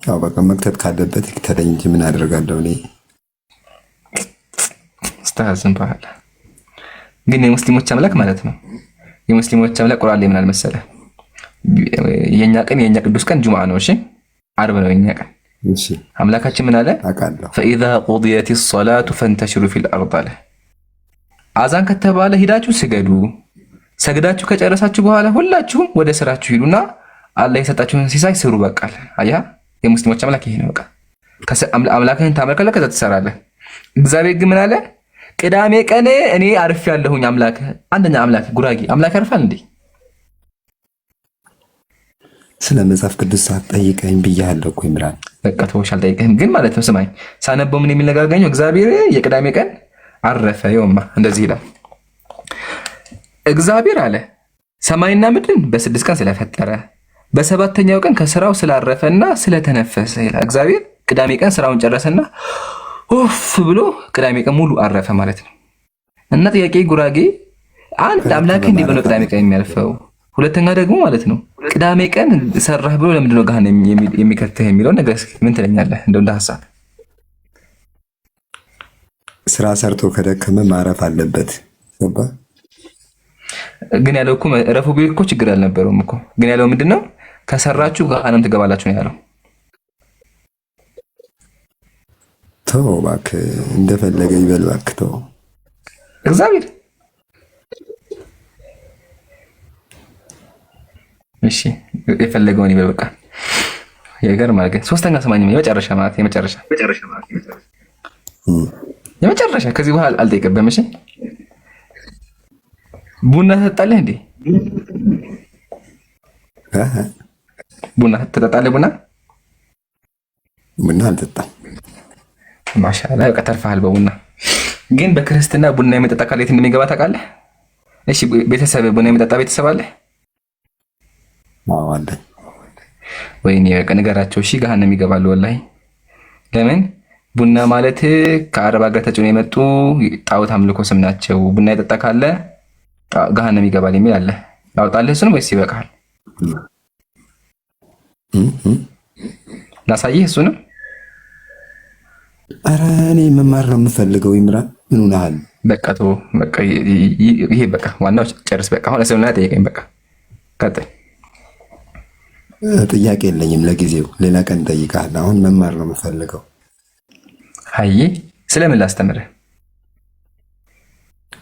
ያው በቃ መክተት ካለበት ይክተለኝ እንጂ ምን አደርጋለሁ እኔ። ስታዝም በኋላ ግን የሙስሊሞች አምላክ ማለት ነው። የሙስሊሞች አምላክ ቁርአን ላይ ምን አለ መሰለህ? የኛ ቅዱስ ቀን ጁምዓ ነው። እሺ ዓርብ ነው የኛ ቀን። እሺ አምላካችን ምን አለ? አውቃለሁ። فإذا قضيت الصلاة فانتشروا في الأرض አለ። አዛን ከተባለ ሂዳችሁ ስገዱ። ሰግዳችሁ ከጨረሳችሁ በኋላ ሁላችሁም ወደ ስራችሁ ሂዱና አላህ የሰጣችሁን ሲሳይ ስሩ። በቃ አያ የሙስሊሞች አምላክ ይሄ ነው። በቃ አምላክህን ታመልካለህ፣ ከዛ ትሰራለህ። እግዚአብሔር ግን ምን አለ? ቅዳሜ ቀን እኔ አርፍ ያለሁኝ አምላክ። አንደኛ አምላክ ጉራጌ አምላክ ያርፋል እንዴ? ስለ መጽሐፍ ቅዱስ ሳትጠይቀኝ ብያለሁ እኮ ይምራል። በቃ ተውሽ፣ አልጠይቅህም ግን ማለት ነው። ስማኝ፣ ሳነበው ምን የሚል ነገር አገኘሁ? እግዚአብሔር የቅዳሜ ቀን አረፈ። ይኸውማ እንደዚህ ይላል። እግዚአብሔር አለ ሰማይና ምድርን በ6 ቀን ስለፈጠረ በሰባተኛው ቀን ከስራው ስላረፈና ስለተነፈሰ ይላል። እግዚአብሔር ቅዳሜ ቀን ስራውን ጨረሰና ኡፍ ብሎ ቅዳሜ ቀን ሙሉ አረፈ ማለት ነው። እና ጥያቄ ጉራጌ፣ አንድ አምላክ እንዴት ነው ቅዳሜ ቀን የሚያልፈው? ሁለተኛ ደግሞ ማለት ነው ቅዳሜ ቀን ሰራህ ብሎ ለምንድን ነው ገሃነም የሚከተህ የሚለው ነገር እስኪ ምን ትለኛለህ? እንደው እንደ ሐሳብ ስራ ሰርቶ ከደከመ ማረፍ አለበት። ገባ? ግን ያለው እኮ ረፉ ቢል እኮ ችግር አልነበረውም እኮ። ግን ያለው ምንድነው? ከሰራችሁ ገሃነም ትገባላችሁ ነው ያለው። ተው እባክህ፣ እንደፈለገ ይበል እባክህ ተው። እግዚአብሔር እሺ የፈለገውን ይበል በቃ። ይገርማል። ግን ሶስተኛ ሰማኝ የመጨረሻ ማለት የመጨረሻ ከዚህ በኋላ አልጠይቅብህም። እሺ ቡና ትጠጣለህ እንዴ? ቡና ትጠጣለህ? ቡና አልጠጣም። ማሻአላ በቃ ተርፈሃል በቡና። ግን በክርስትና ቡና የሚጠጣ ካለ የት እንደሚገባ ታውቃለህ? እሺ ቤተሰብ ቡና የሚጠጣ ቤተሰብ አለ? አዎ አለ። ወይኔ በቃ ንገራቸው። እሺ ገሃነም ይገባሉ ወላሂ። ለምን? ቡና ማለት ከአረብ ሀገር ተጭኖ የመጡ ጣዖት አምልኮ ስም ናቸው። ቡና የጠጣ ካለ ገሃነም ይገባል የሚል አለ። ላውጣልህ እሱንም ወይስ ይበቃል? ላሳይህ እሱንም? ኧረ እኔ መማር ነው የምፈልገው። ይምራን ምን ሆነሃል? በቃ ተው በቃ ይሄ በቃ ዋናው ጨርስ። በቃ አሁን እስልምና ጠይቀኝ። በቃ ቀጥል። ጥያቄ የለኝም ለጊዜው፣ ሌላ ቀን እጠይቅሃለሁ። አሁን መማር ነው የምፈልገው። አይ ስለምን ላስተምርህ?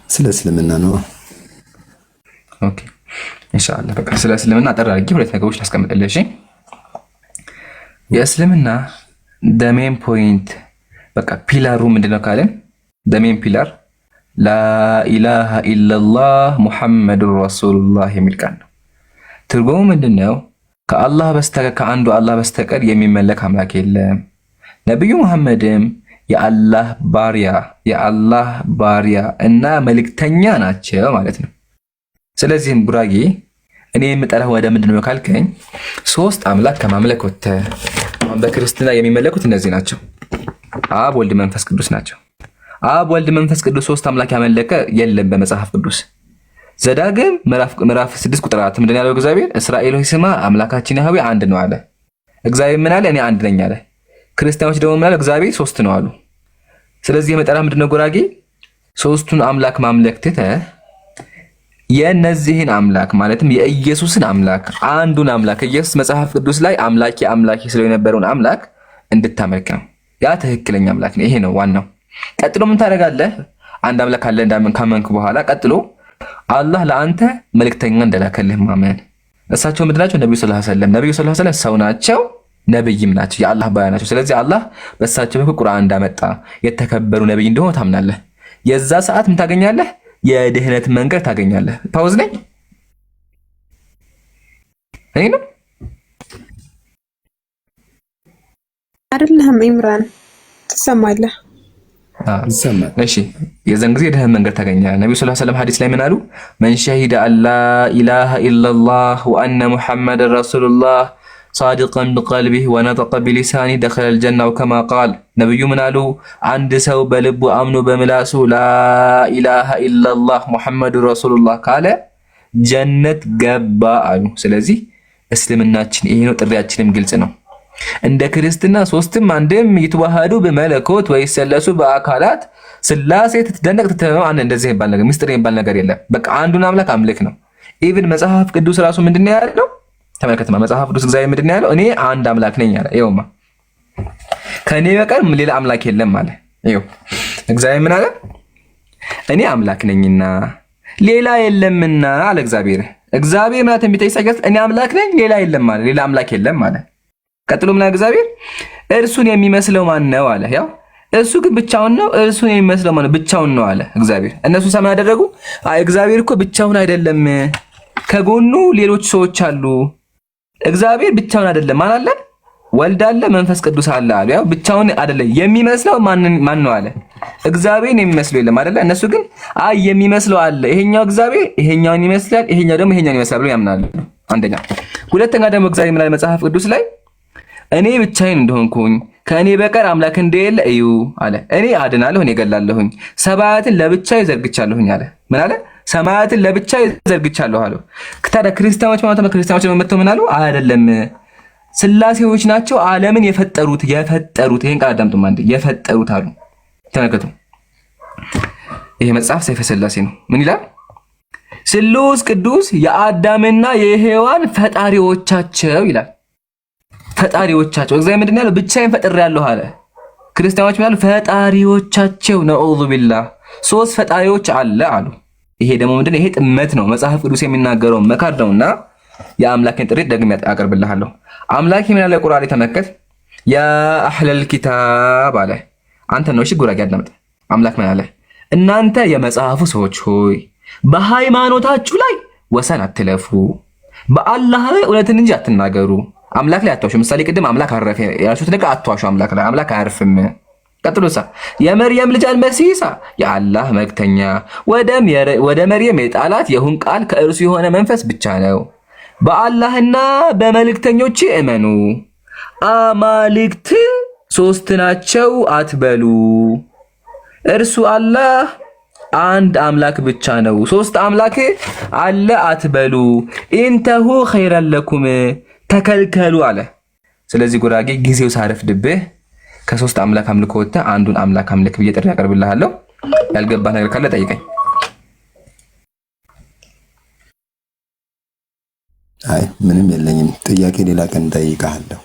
ስለ እስልምና ነው። ኦኬ ኢንሻአላህ። በቃ ስለ እስልምና አጠር አድርጌ ሁለት ነገሮች ላስቀምጥልህ። እሺ የእስልምና ሜን ፖይንት በቃ ፒላሩ ምንድነው ካለን ሜን ፒላር ላኢላሃ ኢላላህ ሙሐመዱር ረሱሉላህ የሚል ቃል ነው። ትርጉሙ ምንድነው? ከአላህ በስተቀር ከአንዱ አላህ በስተቀር የሚመለክ አምላክ የለም። ነብዩ መሐመድም የአላህ ባሪያ እና መልእክተኛ ናቸው ማለት ነው። ስለዚህም ጉራጌ እኔ የምጠራህ ወደ ምንድነው ካልከኝ ሶስት አምላክ ከማምለክ ወጥተህ በክርስትና የሚመለኩት እነዚህ ናቸው። አብ ወልድ መንፈስ ቅዱስ ናቸው። አብ ወልድ መንፈስ ቅዱስ ሶስት አምላክ ያመለከ የለም በመጽሐፍ ቅዱስ። ዘዳግም ምዕራፍ 6 ቁጥር 4 ምንድን ያለው እግዚአብሔር? እስራኤል ሆይ ስማ አምላካችን ያህዌ አንድ ነው አለ። እግዚአብሔር ምን አለ? እኔ አንድ ነኝ አለ። ክርስቲያኖች ደግሞ ምን አለ? እግዚአብሔር ሶስት ነው አሉ። ስለዚህ የመጠራ ምንድነው ጉራጌ? ሶስቱን አምላክ ማምለክ ትተህ የነዚህን አምላክ ማለትም የኢየሱስን አምላክ አንዱን አምላክ ኢየሱስ መጽሐፍ ቅዱስ ላይ አምላኬ ስለው የነበረውን አምላክ እንድታመልክ ነው። ያ ትክክለኛ አምላክ ነው። ይሄ ነው ዋናው። ቀጥሎ ምን ታደርጋለህ? አንድ አምላክ አለ እንዳመን ካመንክ በኋላ ቀጥሎ አላህ ለአንተ መልእክተኛ እንደላከልህ ማመን። እሳቸው ምንድናቸው? ነብዩ ሰለላሁ ዐለይሂ ወሰለም። ነብዩ ሰለላሁ ዐለይሂ ወሰለም ሰው ናቸው፣ ነብይም ናቸው፣ የአላህ ባሪያ ናቸው። ስለዚህ አላህ በእሳቸው በኩል ቁርአን እንዳመጣ የተከበሩ ነብይ እንደሆነ ታምናለህ። የዛ ሰዓት ምን ታገኛለህ? የድህነት መንገድ ታገኛለህ። ፓውዝ ነኝ እኔ ነው አይደለም ኢምራን ትሰማለህ? እሺ የዛን ጊዜ የድህነት መንገድ ታገኛለህ። ነብዩ ሰለላሁ ዐለይሂ ወሰለም ሐዲስ ላይ ምን አሉ? መን ሸሂደ አላ ኢላሃ ኢላላህ ወአነ ሙሐመደን ረሱሉላህ ሳዲቀን ቢቀልቢህ ወነጠቀ ቢሊሳኒ ደኸለል ጀና ከማ ቃል። ነብዩ ምን አሉ? አንድ ሰው በልቡ አምኖ በምላሱ ላኢላሃ ኢላላህ ሙሐመዱ ረሱሉላህ ካለ ጀነት ገባ አሉ። ስለዚህ እስልምናችን ይሄ ነው። ጥሪያችንም ግልጽ ነው። እንደ ክርስትና ሶስትም አንድም ይተዋሃዱ በመለኮት ወይሰለሱ በአካላት ስላሴ ትደነቅ ትተማም አንድ እንደዚህ ይባል ነገር ምስጢር ይባል ነገር የለም። በቃ አንዱን አምላክ አምልክ ነው። ኢቭን መጽሐፍ ቅዱስ ራሱ ምንድነው ያለው? ተመልከትማ መጽሐፍ ቅዱስ እግዚአብሔር ምንድነው ያለው? እኔ አንድ አምላክ ነኝ አለ። ይኸውማ ከኔ በቀር ሌላ አምላክ የለም አለ። ይኸው እግዚአብሔር ምን አለ? እኔ አምላክ ነኝና ሌላ የለምና አለ እግዚአብሔር። እግዚአብሔር ማለት ትንቢተ ኢሳይያስ እኔ አምላክ ነኝ ሌላ የለም አለ። ሌላ አምላክ የለም አለ። ቀጥሎ ምን አለ እግዚአብሔር? እርሱን የሚመስለው ማን ነው አለ። ያው እሱ ግን ብቻውን ነው፣ እርሱን የሚመስለው ማን ነው? ብቻውን ነው አለ እግዚአብሔር። እነሱ ሰማይ ያደረጉ እግዚአብሔር እኮ ብቻውን አይደለም፣ ከጎኑ ሌሎች ሰዎች አሉ። እግዚአብሔር ብቻውን አይደለም። ማን አለ? ወልድ አለ፣ መንፈስ ቅዱስ አለ አሉ። ያው ብቻውን አይደለም። የሚመስለው ማን ነው አለ? እግዚአብሔርን የሚመስለው የለም አይደለ? እነሱ ግን የሚመስለው አለ። ይሄኛው እግዚአብሔር ይሄኛውን ይመስላል፣ ይሄኛው ደግሞ ይሄኛውን ይመስላል ብለው ያምናሉ። አንደኛ። ሁለተኛ ደግሞ እግዚአብሔር ምን አለ መጽሐፍ ቅዱስ ላይ? እኔ ብቻዬን እንደሆንኩኝ ከእኔ በቀር አምላክ እንደሌለ እዩ አለ። እኔ አድናለሁ፣ እኔ እገላለሁኝ፣ ሰማያትን ለብቻዬ ዘርግቻለሁኝ አለ። ምን አለ? ሰማያትን ለብቻዬ ዘርግቻለሁ አለ። ታዲያ ክርስቲያኖች ማለት ነው፣ ክርስቲያኖች መጥተው ምን አሉ? አይደለም ስላሴዎች ናቸው ዓለምን የፈጠሩት። ይሄን ቃል አዳምጡም አንዴ። የፈጠሩት አሉ። ተመልከቱ። ይሄ መጽሐፍ ሰይፈ ስላሴ ነው። ምን ይላል? ስሉስ ቅዱስ የአዳምና የሔዋን ፈጣሪዎቻቸው ይላል። ፈጣሪዎቻቸው እግዚአብሔር ምንድን ያለው? ብቻዬን ፈጥሬያለሁ አለ። ክርስቲያኖች ምን ያሉ? ፈጣሪዎቻቸው። ነዑዙ ቢላህ ሶስት ፈጣሪዎች አለ አሉ። ይሄ ደግሞ ምንድን ነው? ይሄ ጥመት ነው። መጽሐፍ ቅዱስ የሚናገረው መካድ ነውና የአምላኬን ጥሪ ደግሜ አቀርብልሃለሁ። አምላኬ ምን ያለ ቁርአን ተመከት ያ አህለል ኪታብ አለ። አንተ ነው እሺ፣ ጉራጌ አዳምጥ። አምላክ ምን አለ? እናንተ የመጽሐፉ ሰዎች ሆይ በሃይማኖታችሁ ላይ ወሰን አትለፉ፣ በአላህ ላይ እውነትን እንጂ አትናገሩ። አምላክ ላይ አትዋሹ። ምሳሌ ቅድም አምላክ አረፈ ያልኩት ነገር አትዋሹ። አምላክ ላይ አምላክ አያርፍም። ቀጥሎሳ የመርየም ልጅ አልመሲሳ የአላህ መልእክተኛ ወደ መርየም የጣላት የሁን ቃል ከእርሱ የሆነ መንፈስ ብቻ ነው። በአላህና በመልእክተኞች እመኑ። አማልክት ሶስት ናቸው አትበሉ። እርሱ አላህ አንድ አምላክ ብቻ ነው። ሶስት አምላክ አለ አትበሉ። ኢንተሁ ኸይረን ለኩም ተከልከሉ አለ። ስለዚህ ጉራጌ ጊዜው ሳረፍድብህ ከሶስት አምላክ አምልኮ ወጥተህ አንዱን አምላክ አምልክ ብዬ ጥሪ ያቀርብልሃለሁ። ያልገባህ ነገር ካለ ጠይቀኝ። አይ ምንም የለኝም። ጥያቄ ሌላ ቀን ጠይቃለሁ።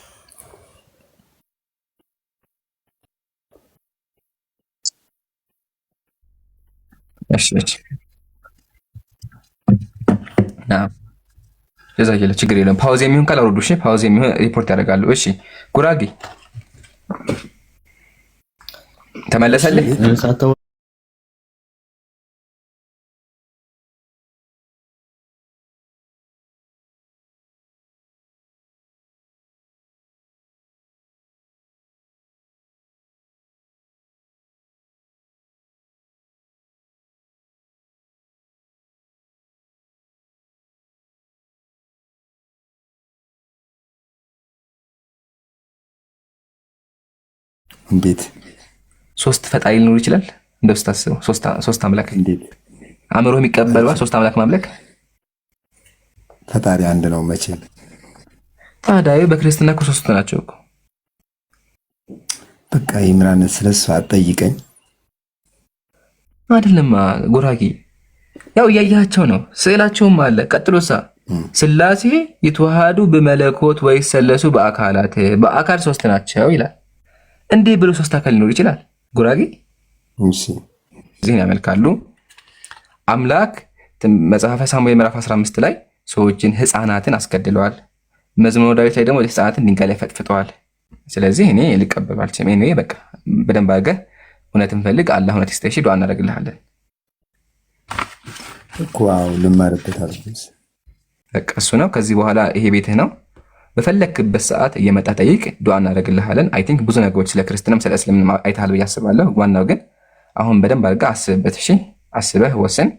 እሺ ጀዛከላ ችግር የለም። ፓውዝ የሚሆን ካል አውርዱ። እሺ ፓውዝ የሚሆን ሪፖርት ያደርጋሉ። እሺ ጉራጌ ተመለሰልህ? እንዴት ሶስት ፈጣሪ ሊኖር ይችላል? እንደው ስታስበው ሶስት አምላክ እንዴት አእምሮ የሚቀበል ሶስት አምላክ ማምለክ? ፈጣሪ አንድ ነው መቼም። ታዲያ በክርስትና እኮ ሶስት ናቸው እኮ። በቃ ይምራን ስለሱ አትጠይቀኝ። አይደለማ ጉራጌ፣ ያው እያያቸው ነው፣ ስዕላቸውም አለ። ቀጥሎሳ ስላሴ ይተዋሃዱ በመለኮት ወይሰለሱ በአካላት በአካል ሶስት ናቸው ይላል። እንዴ ብሎ ሶስት አካል ሊኖር ይችላል? ጉራጌ እሺ ዚህን ያመልካሉ። አምላክ መጽሐፈ ሳሙኤል ምዕራፍ 15 ላይ ሰዎችን ህፃናትን አስገድለዋል። መዝሙረ ዳዊት ላይ ደግሞ ህፃናትን ድንጋይ ላይ ፈጥፍጠዋል። ስለዚህ እኔ ልቀበል አልችልም። እኔ በቃ በደንብ አድርገህ እውነትን ፈልግ፣ አላህ እውነት ይስጥሽ፣ ዱዓ እናደርግልሃለን እኮ። አዎ ልማርበት አልኩኝ። በቃ እሱ ነው። ከዚህ በኋላ ይሄ ቤትህ ነው። በፈለክበት ሰዓት እየመጣ ጠይቅ፣ ዱዓ እናደርግልሃለን። አይ ቲንክ ብዙ ነገሮች ስለ ክርስትናም ስለ እስልምና አይተሃል ብዬ አስባለሁ። ዋናው ግን አሁን በደንብ አድርገህ አስብበት። እሺ አስበህ ወስን።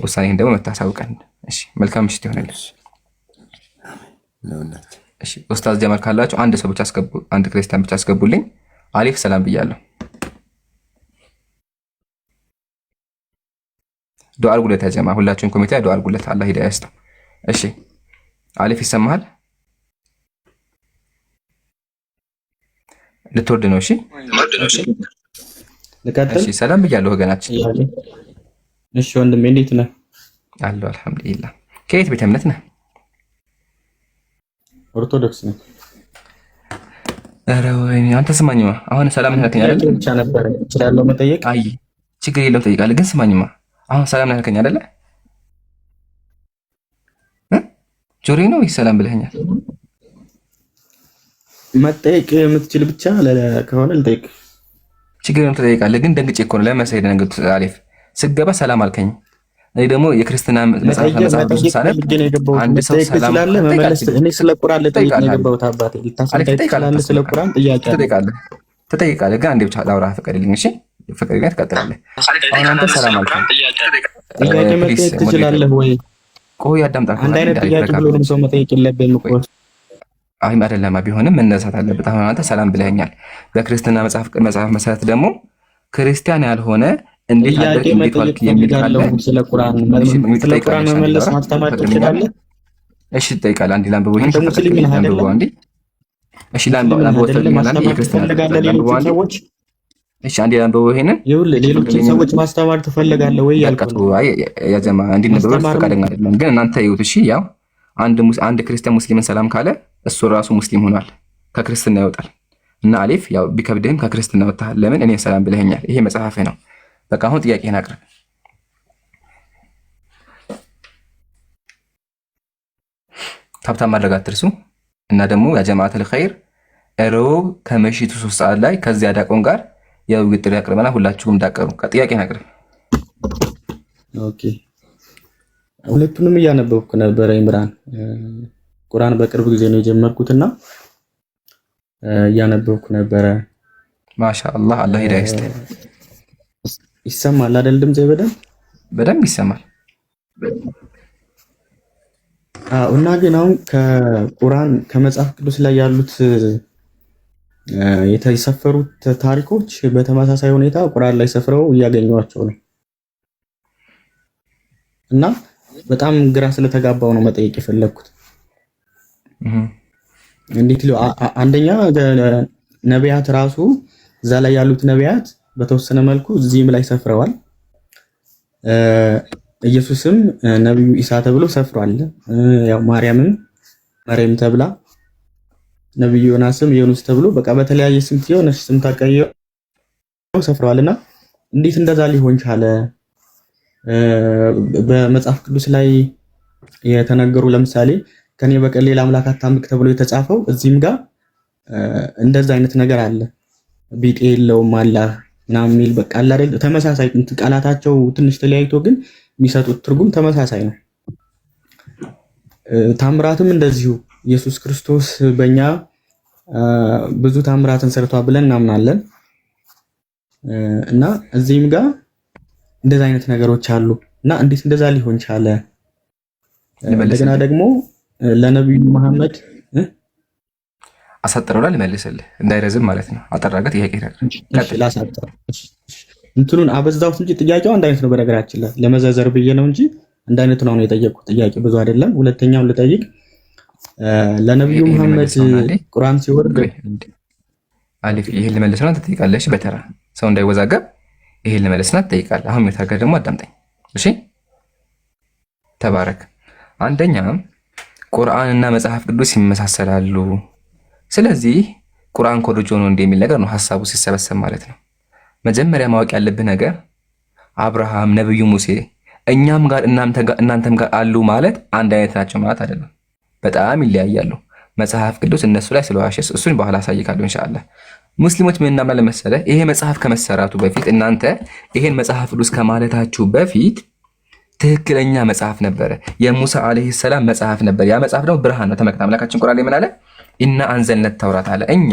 ውሳኔህን ደግሞ መታሳውቀን። እሺ መልካም ምሽት ይሆንልህ። እሺ ኡስታዝ ጀማል ካላችሁ አንድ ሰው ብቻ አስገቡ፣ አንድ ክርስቲያን ብቻ አስገቡልኝ። አሊፍ ሰላም ብያለሁ። ዱዓ አድርጉለት ያ ጀማ፣ ሁላችሁም ኮሚቴ ዱዓ አድርጉለት። አላህ ሂዳያ ይስጠው። እሺ አሊፍ ይሰማሃል? ልትወርድ ነው? እሺ ልቀጥል? እሺ ሰላም ብያለሁ ወገናችን። እሺ ወንድሜ እንዴት ነህ? አለሁ አልሐምዱሊላህ። ከየት ቤተ እምነት ነህ? ኦርቶዶክስ ነኝ። ኧረ ወይኔ አንተ ስማኝማ፣ አሁን ሰላም ነህ ያልከኝ አይደለ? ብቻ ነበር እችላለሁ መጠየቅ። አይ ችግር የለውም ጠይቃለህ። ግን ስማኝማ፣ አሁን ሰላም ነህ ያልከኝ አይደለ? ጆሮዬ ነው ወይስ ሰላም ብለኸኛል? መጠየቅ የምትችል ብቻ ከሆነ ልጠይቅ። ችግር ትጠይቃለህ። ግን ደንግጬ እኮ ነው ለመሰለኝ ደንግጥ አሊፍ ስገባ ሰላም አልከኝ። እኔ ደግሞ የክርስትና መጽሐፍ ሳነብ አንድ ሰው ሰላም መመለስ እኔ ስለ ቁርአን ልጠይቅ ነው የገባሁት። አባቴ ልታስጠይቅ ትችላለህ። ስለ ቁርአን ጥያቄ ትጠይቃለህ። ግን አንዴ ብቻ ላውራ ፈቀድልኝ። እሺ ፈቀድልኝ፣ ትቀጥላለህ። አሁን አንተ ሰላም አልከኝ። ጥያቄ መጠየቅ ትችላለህ ወይ? ቆይ አዳምጣ። አንድ አይነት ጥያቄ ብሎንም ሰው መጠየቅ የለብህም እኮ። አይ አይደለም፣ ቢሆንም መነሳት አለበት። አሁን አንተ ሰላም ብለኸኛል። በክርስትና መጽሐፍ መሰረት ደግሞ ክርስቲያን ያልሆነ እንዴት አደረክ እንዴት ዋልክ የሚል ካለ ስለ ቁርአን መመለስ ማስተማር ትችላለህ። እሺ ትጠይቃለህ። አንዴ ላንብበው። ይሄን ላንብበው አንዴ። እሺ ላንብበው ትፈልጋለህ? የክርስትና ሰዎች እሺ አንዴ ላንብበው። ይሄንን ሌሎች ሰዎች ማስተማር ትፈልጋለህ ወይ ያልከው? አይ ያጀማ እንዲነበብ ፈቃደኛ አይደለም። ግን እናንተ ይሁት። እሺ ያው አንድ ክርስቲያን ሙስሊምን ሰላም ካለ እሱ ራሱ ሙስሊም ሆኗል፣ ከክርስትና ይወጣል። እና አሊፍ ያው ቢከብድህም ከክርስትና ወጣሃል። ለምን? እኔን ሰላም ብለኸኛል። ይሄ መጽሐፌ ነው። በቃ አሁን ጥያቄህን አቅርብ። ታብታብ ማድረግ አትርሱ። እና ደግሞ ያ ጀማዓተል ኸይር ሮብ ከምሽቱ 3 ሰዓት ላይ ከዚያ ዲያቆን ጋር የውይይት ጥሪ አቅርበናል። ሁላችሁም ዳቀሩ። ጥያቄህን አቅርብ። ኦኬ ሁለቱንም እያነበብኩ ነበረ። ኢምራን ቁርአን በቅርብ ጊዜ ነው የጀመርኩትና እያነበብኩ ነበረ። ማሻአላህ አላህ ሂዳያ ይስጥህ። ይሰማል አይደል? ድምጼ በደንብ ይሰማል። እና ግን አሁን ከቁርአን ከመጽሐፍ ቅዱስ ላይ ያሉት የተሰፈሩት ታሪኮች በተመሳሳይ ሁኔታ ቁርአን ላይ ሰፍረው እያገኘኋቸው ነው እና በጣም ግራ ስለተጋባው ነው መጠየቅ የፈለኩት። እንዴት ነው? አንደኛ ነቢያት ራሱ እዛ ላይ ያሉት ነቢያት በተወሰነ መልኩ እዚህም ላይ ሰፍረዋል። ኢየሱስም ነብዩ ኢሳ ተብሎ ሰፍሯል። ያው ማርያምም መርየም ተብላ፣ ነብዩ ዮናስም ዮኑስ ተብሎ በቃ በተለያየ ስም የሆነች ስም ታቀየው ሰፍረዋልና እንዴት እንደዛ ሊሆን ቻለ? በመጽሐፍ ቅዱስ ላይ የተነገሩ ለምሳሌ ከኔ በቀር ሌላ አምላክ አታምልክ ተብሎ የተጻፈው እዚህም ጋር እንደዛ አይነት ነገር አለ። ቢጤ የለውም አላህ ምናምን የሚል በቃ አለ አይደል? ተመሳሳይ ቃላታቸው ትንሽ ተለያይቶ ግን የሚሰጡት ትርጉም ተመሳሳይ ነው። ታምራትም እንደዚሁ ኢየሱስ ክርስቶስ በእኛ ብዙ ታምራትን ሰርቷል ብለን እናምናለን እና እዚህም ጋር እንደዛ አይነት ነገሮች አሉ እና እንዴት እንደዛ ሊሆን ቻለ? እንደገና ደግሞ ለነብዩ መሐመድ አሳጥረውላ ልመልስልህ እንዳይረዝም ማለት ነው። አጠራገት ጥያቄ እንትኑን አበዛሁት እንጂ ጥያቄው አንድ አይነት ነው። በነገራችን ላይ ለመዘዘር ብዬ ነው እንጂ አንድ አይነት ነው የጠየቁት። ጥያቄ ብዙ አይደለም። ሁለተኛውን ልጠይቅ። ለነብዩ መሐመድ ቁርአን ሲወርድ አሊፍ ይሄን ልመልስና ትጠይቃለሽ። በተራ ሰው እንዳይወዛገብ ይሄን ልመልስና ትጠይቃለህ። አሁን የታገር ደግሞ አዳምጠኝ እሺ። ተባረክ። አንደኛ ቁርአንና መጽሐፍ ቅዱስ ይመሳሰላሉ። ስለዚህ ቁርአን ኮርጆ ነው እንደሚል ነገር ነው ሐሳቡ ሲሰበሰብ ማለት ነው። መጀመሪያ ማወቅ ያለብህ ነገር አብርሃም፣ ነብዩ ሙሴ እኛም ጋር እናንተም ጋር አሉ ማለት አንድ አይነት ናቸው ማለት አይደለም። በጣም ይለያያሉ። መጽሐፍ ቅዱስ እነሱ ላይ ስለዋሸ እሱን በኋላ አሳይካለሁ ኢንሻአላህ። ሙስሊሞች ምን እናምናለን መሰለህ? ይሄ መጽሐፍ ከመሰራቱ በፊት እናንተ ይሄን መጽሐፍ ቅዱስ ከማለታችሁ በፊት ትክክለኛ መጽሐፍ ነበረ። የሙሳ አለይሂ ሰላም መጽሐፍ ነበር። ያ መጽሐፍ ደግሞ ብርሃን ነው። ተመልከት አምላካችን ቁርአን ላይ ምን አለ? ኢና አንዘልነት ተውራት አለ። እኛ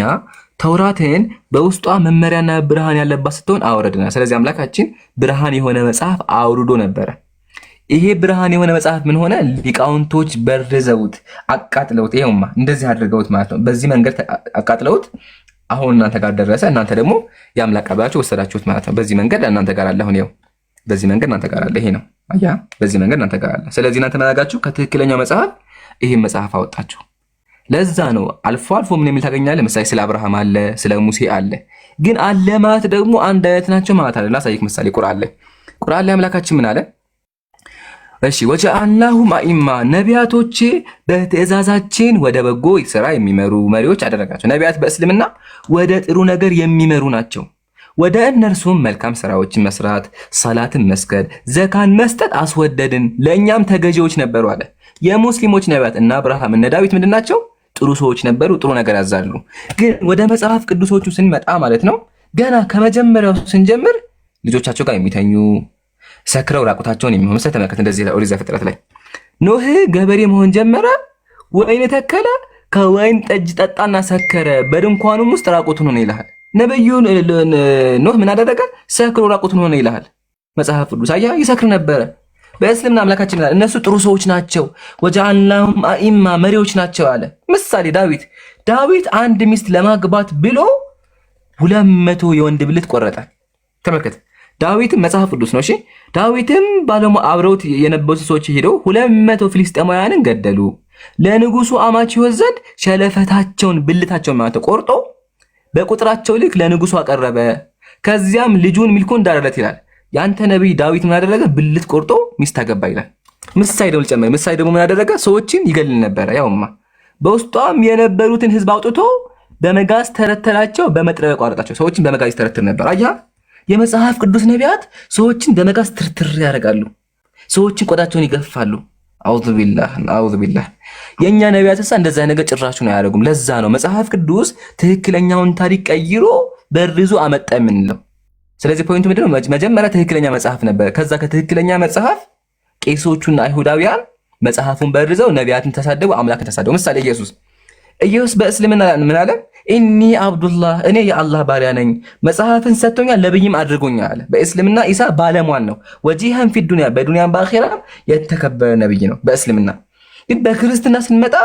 ተውራትን በውስጧ መመሪያና ብርሃን ያለባት ስትሆን አወረድና። ስለዚህ አምላካችን ብርሃን የሆነ መጽሐፍ አውርዶ ነበረ። ይሄ ብርሃን የሆነ መጽሐፍ ምን ሆነ? ሊቃውንቶች በርዘውት አቃጥለውት፣ ይሄውማ እንደዚህ አድርገውት ማለት ነው። በዚህ መንገድ አቃጥለውት አሁን እናንተ ጋር ደረሰ። እናንተ ደግሞ የአምላክ አባችሁ ወሰዳችሁት ማለት ነው። በዚህ መንገድ እናንተ ጋር አለ። አሁን ይሄው በዚህ መንገድ እናንተ ጋር አለ። ይሄ ነው አያ፣ በዚህ መንገድ እናንተ ጋር አለ። ስለዚህ እናንተ መናጋችሁ ከትክክለኛው መጽሐፍ ይሄን መጽሐፍ አወጣችሁ። ለዛ ነው አልፎ አልፎ ምን የሚል ታገኛለህ? ምሳሌ ስለ አብርሃም አለ፣ ስለ ሙሴ አለ። ግን አለ ማለት ደግሞ አንድ አይነት ናቸው ማለት አይደለም። ላሳይክ ምሳሌ ቁርአን ላይ አምላካችን ምን አለ? እሺ ወጀዐልናሁም አኢማ ነቢያቶቼ በትእዛዛችን ወደ በጎ ስራ የሚመሩ መሪዎች አደረጋቸው። ነቢያት በእስልምና ወደ ጥሩ ነገር የሚመሩ ናቸው። ወደ እነርሱም መልካም ስራዎችን መስራት፣ ሰላትን መስገድ፣ ዘካን መስጠት አስወደድን፣ ለእኛም ተገዢዎች ነበሩ አለ። የሙስሊሞች ነቢያት እና አብርሃም እነ ዳዊት ምንድን ናቸው? ጥሩ ሰዎች ነበሩ፣ ጥሩ ነገር ያዛሉ። ግን ወደ መጽሐፍ ቅዱሶቹ ስንመጣ ማለት ነው ገና ከመጀመሪያው ስንጀምር ልጆቻቸው ጋር የሚተኙ ሰክረው ራቁታቸውን የሚሆኑ ተመልከት። እንደዚህ ኦሪት ዘፍጥረት ላይ ኖህ ገበሬ መሆን ጀመረ፣ ወይን ተከለ፣ ከወይን ጠጅ ጠጣና ሰከረ፣ በድንኳኑም ውስጥ ራቁቱን ሆነ ይልሃል። ነብዩ ኖህ ምን አደረገ? ሰክሮ ራቁቱን ሆነ ይልሃል መጽሐፍ ቅዱስ። አያ ይሰክር ነበረ። በእስልምና አምላካችን ይላል እነሱ ጥሩ ሰዎች ናቸው፣ ወጀዐልናሁም አኢማ መሪዎች ናቸው አለ። ምሳሌ ዳዊት አንድ ሚስት ለማግባት ብሎ 200 የወንድ ብልት ቆረጠ። ተመልከት። ዳዊትም መጽሐፍ ቅዱስ ነው። እሺ ዳዊትም ባለሙ አብረውት የነበሩ ሰዎች ሄደው 200 ፍልስጤማውያንን ገደሉ። ለንጉሱ አማች ይወት ዘንድ ሸለፈታቸውን ብልታቸውን ማለት ቆርጦ በቁጥራቸው ልክ ለንጉሱ አቀረበ። ከዚያም ልጁን ሚልኮን ዳረለት ይላል። ያንተ ነብይ ዳዊት ምን አደረገ? ብልት ቆርጦ ሚስት አገባ ይላል። ምሳሌ ደግሞ ምን አደረገ? ሰዎችን ይገል ነበረ። ያውማ በውስጧም የነበሩትን ህዝብ አውጥቶ በመጋዝ ተረተራቸው፣ በመጥረቢያ ቆረጣቸው። ሰዎችን በመጋዝ ተረተር ነበር። አያ የመጽሐፍ ቅዱስ ነቢያት ሰዎችን በመጋዝ ትርትር ያደርጋሉ። ሰዎችን ቆዳቸውን ይገፋሉ። አውዙ ቢላህ። የኛ ነቢያትሳ እንደዛ ነገር ጭራሹ ነው ያደርጉም። ለዛ ነው መጽሐፍ ቅዱስ ትክክለኛውን ታሪክ ቀይሮ በርዞ አመጣ የምንለው። ስለዚህ ፖይንቱ ምንድነው? መጀመሪያ ትክክለኛ መጽሐፍ ነበር። ከዛ ከትክክለኛ መጽሐፍ ቄሶቹና አይሁዳውያን መጽሐፉን በርዘው ነቢያትን ተሳደቡ፣ አምላክን ተሳደቡ። ምሳሌ ኢየሱስ በእስልምና ምን አለ? ኢኒ አብዱላህ እኔ የአላህ ባሪያ ነኝ፣ መጽሐፍን ሰጥቶኛል፣ ነብይም አድርጎኛል አለ። በእስልምና ኢሳ ባለሟል ነው። ወጂሃን ፊ ዱንያ በዱንያም በአኺራ የተከበረ ነብይ ነው በእስልምና። ግን በክርስትና ስንመጣ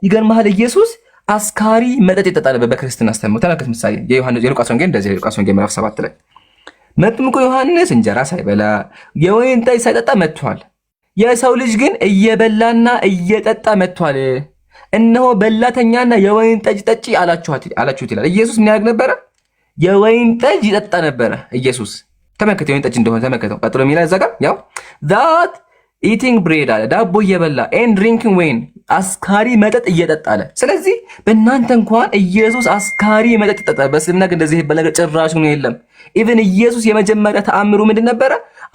ይገርምሃል፣ ኢየሱስ አስካሪ መጠጥ ይጠጣ ነበር በክርስትና አስተምሮ። ተመልከት ምሳሌ የሉቃስ ወንጌል እንደዚህ የሉቃስ ወንጌል ምዕራፍ 7 ላይ መጥምቁ ዮሐንስ እንጀራ ሳይበላ የወይን ጠጅ ሳይጠጣ መጥቷል። የሰው ልጅ ግን እየበላና እየጠጣ መጥቷል። እነሆ በላተኛና የወይን ጠጅ ጠጪ አላችሁት ይላል። ኢየሱስ ምን ያደርግ ነበረ? የወይን ጠጅ ይጠጣ ነበረ ኢየሱስ። ተመልከት የወይን ጠጅ እንደሆነ ተመልከተው። ቀጥሎ የሚላ እዛ ጋር ያው that eating bread አለ፣ ዳቦ እየበላ and drinking wine አስካሪ መጠጥ እየጠጣ አለ። ስለዚህ በእናንተ እንኳን ኢየሱስ አስካሪ መጠጥ ይጠጣ፣ በእስልምና ግን እንደዚህ ይባል ነገር ጭራሽ ነው የለም። ኢቭን ኢየሱስ የመጀመሪያ ተአምሩ ምንድን ነበረ?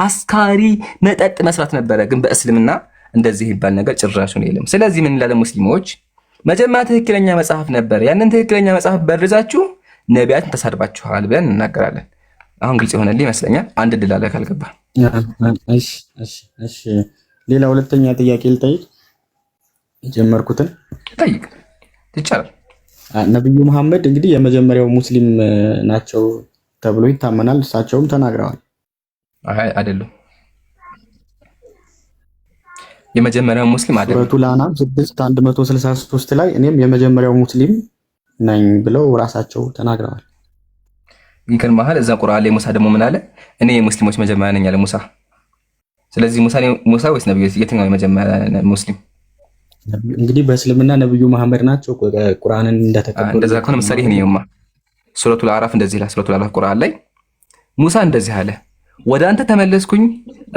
አስካሪ መጠጥ መስራት ነበረ። ግን በእስልምና እንደዚህ ይባል ነገር ጭራሽ ነው የለም። ስለዚህ ምን እንላለን ሙስሊሞች? መጀመሪያ ትክክለኛ መጽሐፍ ነበር፣ ያንን ትክክለኛ መጽሐፍ በርዛችሁ ነቢያትን ተሳድባችኋል ብለን እናገራለን። አሁን ግልጽ ይሆናል ይመስለኛል። አንድ ድል አለ ካልገባ። እሺ ሌላ ሁለተኛ ጥያቄ ልጠይቅ። የጀመርኩትን ጠይቅ ይቻላል። ነብዩ መሐመድ እንግዲህ የመጀመሪያው ሙስሊም ናቸው ተብሎ ይታመናል። እሳቸውም ተናግረዋል። አይደሉም። የመጀመሪያው ሙስሊም አይደለም። ሱረቱል አንዓም 6:163 ላይ እኔም የመጀመሪያው ሙስሊም ነኝ ብለው ራሳቸው ተናግረዋል። ይገርምሃል፣ እዛ ቁርአን ላይ ሙሳ ደግሞ ምን አለ? እኔ የሙስሊሞች መጀመሪያ ነኝ አለ ሙሳ። ስለዚህ ሙሳ ወይስ ነብዩ የትኛው የመጀመሪያ ሙስሊም? እንግዲህ በእስልምና ነብዩ መሐመድ ናቸው ቁርአንን እንደተቀበሉ። እንደዛ ከሆነ ምሳሌ ይሄን ይውማ ሱረቱል አዕራፍ እንደዚህ ይላል። ሱረቱል አዕራፍ ቁርአን ላይ ሙሳ እንደዚህ አለ፣ ወደ አንተ ተመለስኩኝ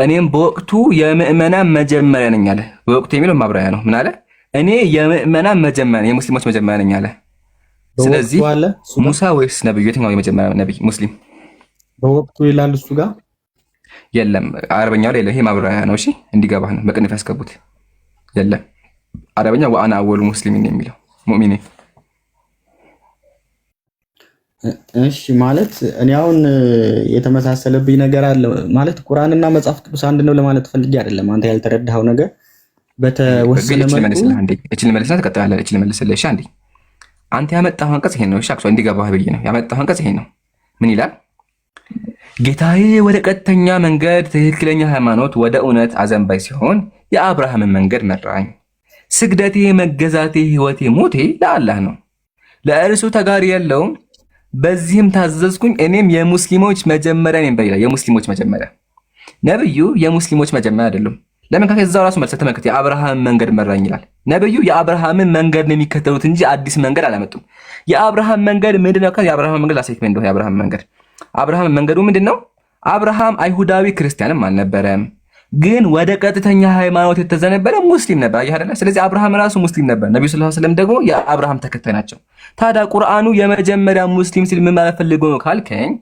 እኔም በወቅቱ የምእመናን መጀመሪያ ነኝ አለ። በወቅቱ የሚለው ማብራሪያ ነው። ምን አለ? እኔ የምእመናን መጀመሪያ የሙስሊሞች መጀመሪያ ነኝ አለ። ስለዚህ ሙሳ ወይስ ነብዩ የትኛው የመጀመሪያ ነብይ ሙስሊም? በወቅቱ ይላል እሱ ጋር የለም። አረበኛው ላይ ይሄ ማብራሪያ ነው። እሺ እንዲገባህ ነው በቅንፍ ያስገቡት። የለም አረበኛ ወአና አወሉ ሙስሊሚን የሚለው ሙእሚኒ። እሺ ማለት እኔ አሁን የተመሳሰለብኝ ነገር አለ ማለት ቁርአንና መጽሐፍ ቅዱስ አንድ ነው ለማለት ፈልጌ አይደለም። አንተ ያልተረዳኸው ነገር በተወሰነ መልኩ እችል መልስና ተቀጥላለህ። እችል መልስልህ። እሺ አንዴ አንተ ያመጣኸው አንቀጽ ይሄን ነው። እሺ አክቹዋሊ እንዲገባህ ብዬ ነው ያመጣኸው አንቀጽ ይሄን ነው። ምን ይላል? ጌታዬ ወደ ቀጥተኛ መንገድ ትክክለኛ ሃይማኖት ወደ እውነት አዘንባይ ሲሆን የአብርሃምን መንገድ መራኝ። ስግደቴ፣ መገዛቴ፣ ህይወቴ፣ ሞቴ ለአላህ ነው፣ ለእርሱ ተጋሪ የለውም። በዚህም ታዘዝኩኝ እኔም የሙስሊሞች መጀመሪያ ነኝ በይላል። የሙስሊሞች መጀመሪያ ነብዩ የሙስሊሞች መጀመሪያ አይደሉም። ለምን ከዛው ራሱ መልስ ተመልከት። የአብርሃም መንገድ መራኝ ይላል። ነብዩ የአብርሃምን መንገድ ነው የሚከተሉት እንጂ አዲስ መንገድ አላመጡም። የአብርሃም መንገድ ምንድነው? የአብርሃም መንገድ ላሳይክ እንደው የአብርሃም መንገድ አብርሃም መንገዱ ምንድነው? አብርሃም አይሁዳዊ ክርስቲያንም አልነበረም፣ ግን ወደ ቀጥተኛ ሃይማኖት የተዘነበለ ሙስሊም ነበር። አየህ አይደለ? ስለዚህ አብርሃም ራሱ ሙስሊም ነበር። ነብዩ ሰለላሁ ዐለይሂ ወሰለም ደግሞ የአብርሃም ተከታይ ናቸው። ታዲያ ቁርአኑ የመጀመሪያ ሙስሊም ሲል ምን ማለት ፈልጎ ነው ካልከኝ፣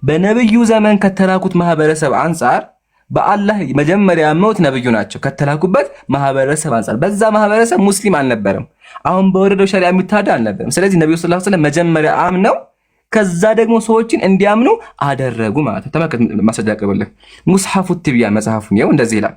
በነብዩ ዘመን ከተላኩት ማህበረሰብ አንፃር በአላህ መጀመሪያ ያመኑት ነብዩ ናቸው። ከተላኩበት ማህበረሰብ አንፃር በዛ ማህበረሰብ ሙስሊም አልነበረም። አሁን በወረደው ሸሪዓ የሚታዳ አልነበረም። ስለዚህ ነብዩ ሰለላሁ ዐለይሂ ወሰለም መጀመሪያ አምነው ከዛ ደግሞ ሰዎችን እንዲያምኑ አደረጉ ማለት ነው። ተመልከት፣ ማስረጃ ያቀርብልህ ሙስሐፉ ትቢያን መጽሐፉን ይኸው እንደዚህ ይላል።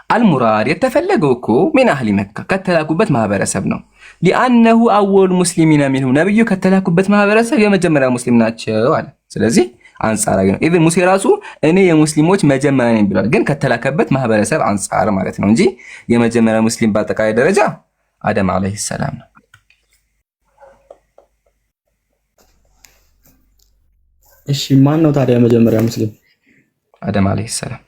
አልሙራድ የተፈለገው እኮ ሚን አህሊ መካ ከተላኩበት ማህበረሰብ ነው። ሊአነሁ አወሉ ሙስሊሚና ሚንሁ ነብዩ ከተላኩበት ማህበረሰብ የመጀመሪያ ሙስሊም ናቸው አለ። ስለዚህ አንጻራዊ ነው። ኢቭን ሙሴ ራሱ እኔ የሙስሊሞች መጀመሪያ ነኝ ብሏል። ግን ከተላከበት ማህበረሰብ አንጻር ማለት ነው እንጂ የመጀመሪያ ሙስሊም በአጠቃላይ ደረጃ አደም አለይሂ ሰላም ነው። እሺ ማን ነው ታዲያ የመጀመሪያ ሙስሊም? አደም አለይሂ ሰላም